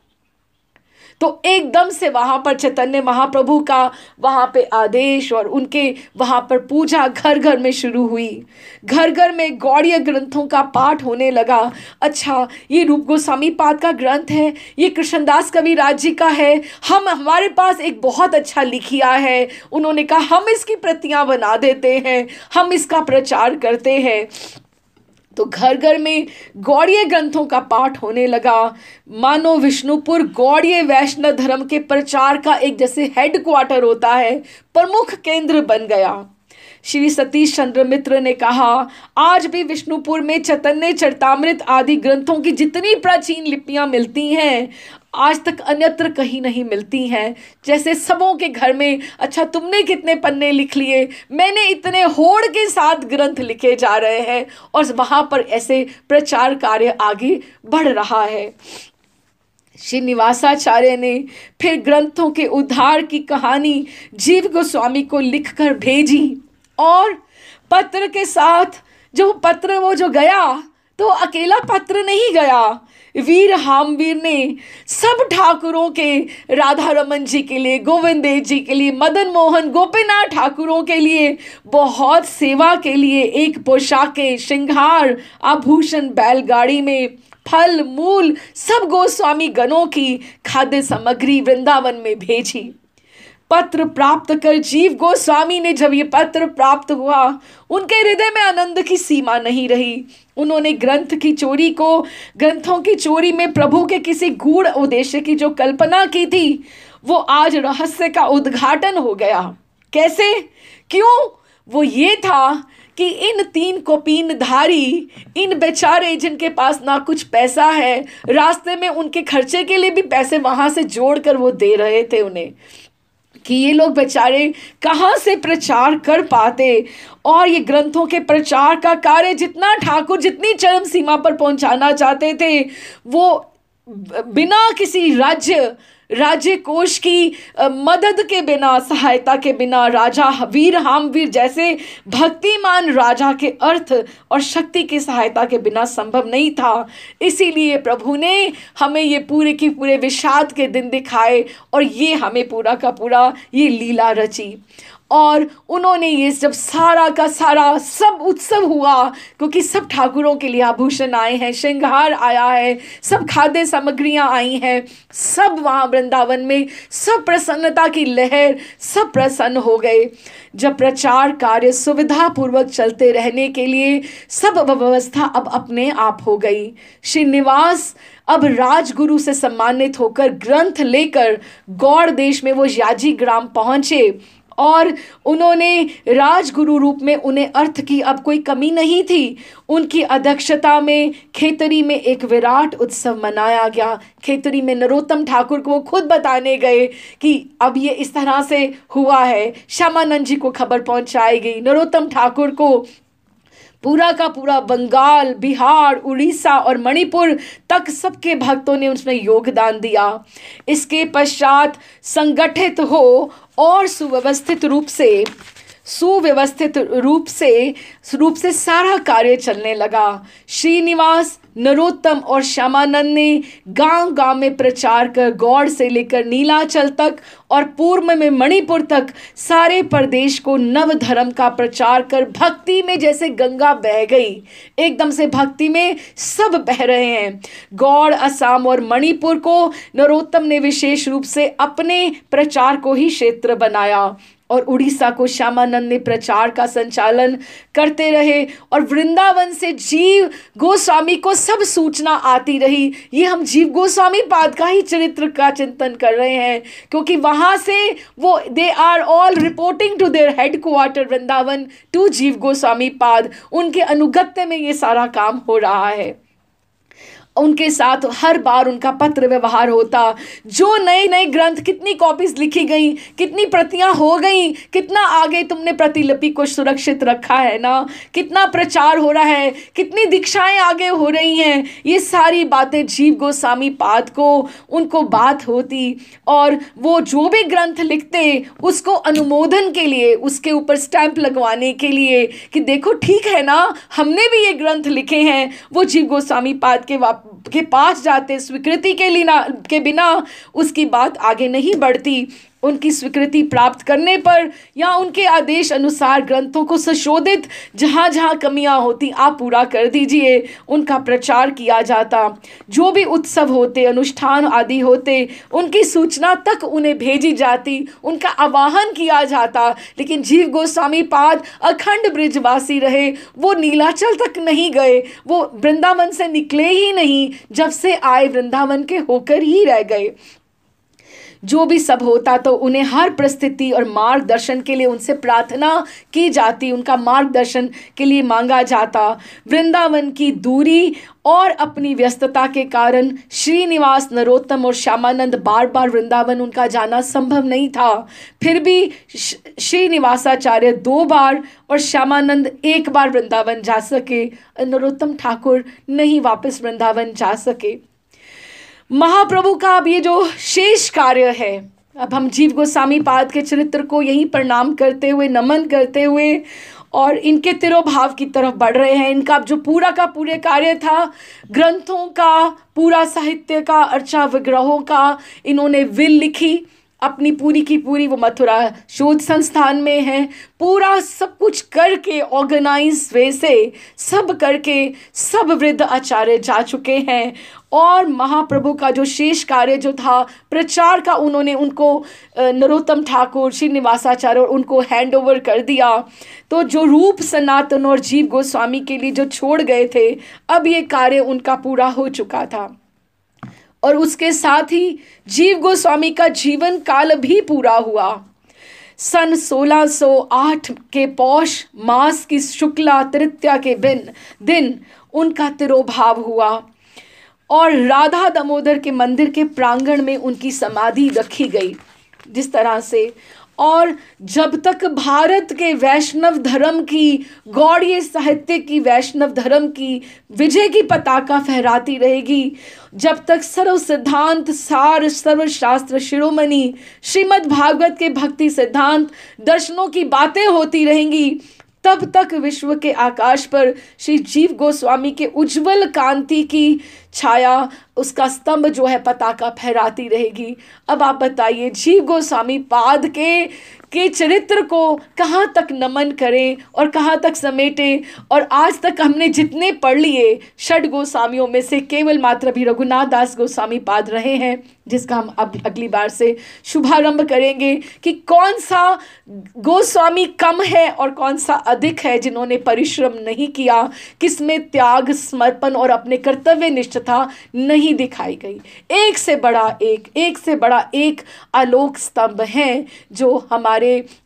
तो एकदम से वहाँ पर चैतन्य महाप्रभु का वहाँ पे आदेश और उनके वहाँ पर पूजा घर घर में शुरू हुई। घर घर में गौड़ीय ग्रंथों का पाठ होने लगा। अच्छा, ये रूप गोस्वामी पाद का ग्रंथ है, ये कृष्णदास कविराज जी का है, हमारे पास एक बहुत अच्छा लिखिया है। उन्होंने कहा हम इसकी प्रतियां बना देते हैं, हम इसका प्रचार करते हैं। तो घर घर में गौड़ीय ग्रंथों का पाठ होने लगा। मानो विष्णुपुर गौड़ीय वैष्णव धर्म के प्रचार का एक जैसे हेडक्वार्टर होता है, प्रमुख केंद्र बन गया। श्री सतीश चंद्र मित्र ने कहा, आज भी विष्णुपुर में चैतन्य चरितामृत आदि ग्रंथों की जितनी प्राचीन लिपियां मिलती हैं, आज तक अन्यत्र कहीं नहीं मिलती हैं। जैसे सबों के घर में, अच्छा तुमने कितने पन्ने लिख लिए, मैंने इतने होड़ के साथ ग्रंथ लिखे जा रहे हैं, और वहाँ पर ऐसे प्रचार कार्य आगे बढ़ रहा है। श्रीनिवासाचार्य ने फिर ग्रंथों के उद्धार की कहानी जीव गोस्वामी को लिखकर भेजी, और पत्र के साथ जो पत्र वो जो गया, तो अकेला पत्र नहीं गया, वीर हामवीर ने सब ठाकुरों के, राधा रमन जी के लिए, गोविंद देव जी के लिए, मदन मोहन गोपीनाथ ठाकुरों के लिए, बहुत सेवा के लिए एक पोशाकें, श्रृंगार, आभूषण, बैलगाड़ी में फल मूल सब गोस्वामी गणों की खाद्य सामग्री वृंदावन में भेजी। पत्र प्राप्त कर जीव गोस्वामी ने, जब ये पत्र प्राप्त हुआ, उनके हृदय में आनंद की सीमा नहीं रही। उन्होंने ग्रंथों की चोरी में प्रभु के किसी गूढ़ उद्देश्य की जो कल्पना की थी, वो आज रहस्य का उद्घाटन हो गया। कैसे? क्यों? वो ये था कि इन 3 कौपीनधारी, इन बेचारे जिनके पास ना कुछ पैसा है, रास्ते में उनके खर्चे के लिए भी पैसे वहां से जोड़कर वो दे रहे थे उन्हें, कि ये लोग बेचारे कहाँ से प्रचार कर पाते। और ये ग्रंथों के प्रचार का कार्य जितना ठाकुर जितनी चरम सीमा पर पहुंचाना चाहते थे, वो बिना किसी राज्य कोष की मदद के बिना, सहायता के बिना, राजा वीर हामवीर जैसे भक्तिमान राजा के अर्थ और शक्ति की सहायता के बिना संभव नहीं था। इसीलिए प्रभु ने हमें ये पूरे की पूरे विषाद के दिन दिखाए, और ये हमें पूरा का पूरा ये लीला रची। और उन्होंने ये जब सारा का सारा सब उत्सव हुआ, क्योंकि सब ठाकुरों के लिए आभूषण आए हैं, श्रृंगार आया है, सब खाद्य सामग्रियां आई हैं, सब वहाँ वृंदावन में सब प्रसन्नता की लहर, सब प्रसन्न हो गए। जब प्रचार कार्य सुविधापूर्वक चलते रहने के लिए सब व्यवस्था अब अपने आप हो गई। श्रीनिवास अब राजगुरु से सम्मानित होकर ग्रंथ लेकर गौड़ देश में वो याजी ग्राम पहुँचे, और उन्होंने राजगुरु रूप में उन्हें अर्थ की अब कोई कमी नहीं थी। उनकी अध्यक्षता में खेतरी में एक विराट उत्सव मनाया गया। खेतरी में नरोत्तम ठाकुर को वो खुद बताने गए कि अब ये इस तरह से हुआ है। श्यामानंद जी को खबर पहुंचाई गई। नरोत्तम ठाकुर को पूरा का पूरा बंगाल, बिहार, उड़ीसा और मणिपुर तक सबके भक्तों ने उसमें योगदान दिया। इसके पश्चात संगठित हो और सुव्यवस्थित रूप से सारा कार्य चलने लगा। श्रीनिवास, नरोत्तम और श्यामानंद ने गांव गांव में प्रचार कर गौड़ से लेकर नीलाचल तक और पूर्व में मणिपुर तक सारे प्रदेश को नव धर्म का प्रचार कर भक्ति में जैसे गंगा बह गई, एकदम से भक्ति में सब बह रहे हैं। गौड़, असम और मणिपुर को नरोत्तम ने विशेष रूप से अपने प्रचार को ही क्षेत्र बनाया, और उड़ीसा को श्यामानंद ने प्रचार का संचालन करते रहे, और वृंदावन से जीव गोस्वामी को सब सूचना आती रही। ये हम जीव गोस्वामी पाद का ही चरित्र का चिंतन कर रहे हैं, क्योंकि वहाँ से वो they are all reporting to their headquarter Vrindavan to Jiva Goswami पाद। उनके अनुगत्य में ये सारा काम हो रहा है। उनके साथ हर बार उनका पत्र व्यवहार होता। जो नए नए ग्रंथ, कितनी कॉपीज लिखी गई, कितनी प्रतियां हो गई, कितना आगे तुमने प्रतिलिपि को सुरक्षित रखा है ना, कितना प्रचार हो रहा है, कितनी दीक्षाएं आगे हो रही हैं, ये सारी बातें जीव गोस्वामी पाद को उनको बात होती। और वो जो भी ग्रंथ लिखते उसको अनुमोदन के लिए, उसके ऊपर स्टैंप लगवाने के लिए कि देखो ठीक है ना, हमने भी ये ग्रंथ लिखे हैं, वो जीव गोस्वामी पाद के पास जाते। स्वीकृति के बिना उसकी बात आगे नहीं बढ़ती। उनकी स्वीकृति प्राप्त करने पर या उनके आदेश अनुसार ग्रंथों को संशोधित जहाँ जहाँ कमियाँ होती आप पूरा कर दीजिए, उनका प्रचार किया जाता। जो भी उत्सव होते, अनुष्ठान आदि होते, उनकी सूचना तक उन्हें भेजी जाती, उनका आवाहन किया जाता। लेकिन जीव गोस्वामी पाद अखंड ब्रिजवासी रहे, वो नीलाचल तक नहीं गए, वो वृंदावन से निकले ही नहीं, जब से आए वृंदावन के होकर ही रह गए। जो भी सब होता तो उन्हें हर परिस्थिति और मार्गदर्शन के लिए उनसे प्रार्थना की जाती, उनका मार्गदर्शन के लिए मांगा जाता। वृंदावन की दूरी और अपनी व्यस्तता के कारण श्रीनिवास, नरोत्तम और श्यामानंद बार बार वृंदावन उनका जाना संभव नहीं था। फिर भी श्रीनिवासाचार्य 2 बार और श्यामानंद 1 बार वृंदावन जा सके, नरोत्तम ठाकुर नहीं वापस वृंदावन जा सके। महाप्रभु का अब ये जो शेष कार्य है, अब हम जीव गोस्वामी पाद के चरित्र को यहीं प्रणाम करते हुए, नमन करते हुए और इनके तिरोभाव की तरफ बढ़ रहे हैं। इनका जो पूरा का पूरे कार्य था, ग्रंथों का, पूरा साहित्य का, अर्चा विग्रहों का, इन्होंने विल लिखी अपनी पूरी की पूरी, वो मथुरा शोध संस्थान में है। पूरा सब कुछ करके ऑर्गेनाइज वे से सब करके सब वृद्ध आचार्य जा चुके हैं। और महाप्रभु का जो शेष कार्य जो था प्रचार का, उन्होंने उनको नरोत्तम ठाकुर, श्रीनिवासाचार्य और उनको हैंड ओवर कर दिया। तो जो रूप सनातन और जीव गोस्वामी के लिए जो छोड़ गए थे, अब ये कार्य उनका पूरा हो चुका था। और उसके साथ ही जीव गोस्वामी का जीवन काल भी पूरा हुआ। सन 1608 के पौष मास की शुक्ला तृतीया के दिन उनका तिरोभाव हुआ और राधा दामोदर के मंदिर के प्रांगण में उनकी समाधि रखी गई। जिस तरह से, और जब तक भारत के वैष्णव धर्म की, गौड़ीय साहित्य की, वैष्णव धर्म की विजय की पताका फहराती रहेगी, जब तक सर्व सिद्धांत सार, सर्वशास्त्र शिरोमणि श्रीमद् भागवत के भक्ति सिद्धांत दर्शनों की बातें होती रहेंगी, तब तक विश्व के आकाश पर श्री जीव गोस्वामी के उज्जवल कांति की छाया, उसका स्तंभ जो है पताका फहराती रहेगी। अब आप बताइए, जीव गोस्वामी पाद के चरित्र को कहाँ तक नमन करें और कहाँ तक समेटें। और आज तक हमने जितने पढ़ लिए, षड गोस्वामियों में से केवल मात्र भी रघुनाथ दास गोस्वामी पाद रहे हैं, जिसका हम अब अगली बार से शुभारंभ करेंगे कि कौन सा गोस्वामी कम है और कौन सा अधिक है जिन्होंने परिश्रम नहीं किया, किसमें त्याग, समर्पण और अपने कर्तव्य निष्ठता नहीं दिखाई गई। एक से बड़ा एक आलोक स्तंभ है जो हमारे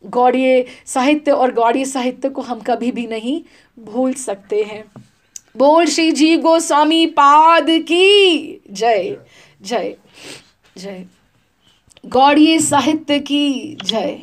गौड़ीय साहित्य और गौड़ीय साहित्य को हम कभी भी नहीं भूल सकते हैं। बोल श्री जीव गोस्वामी पाद की जय, जय जय। गौड़ीय साहित्य की जय।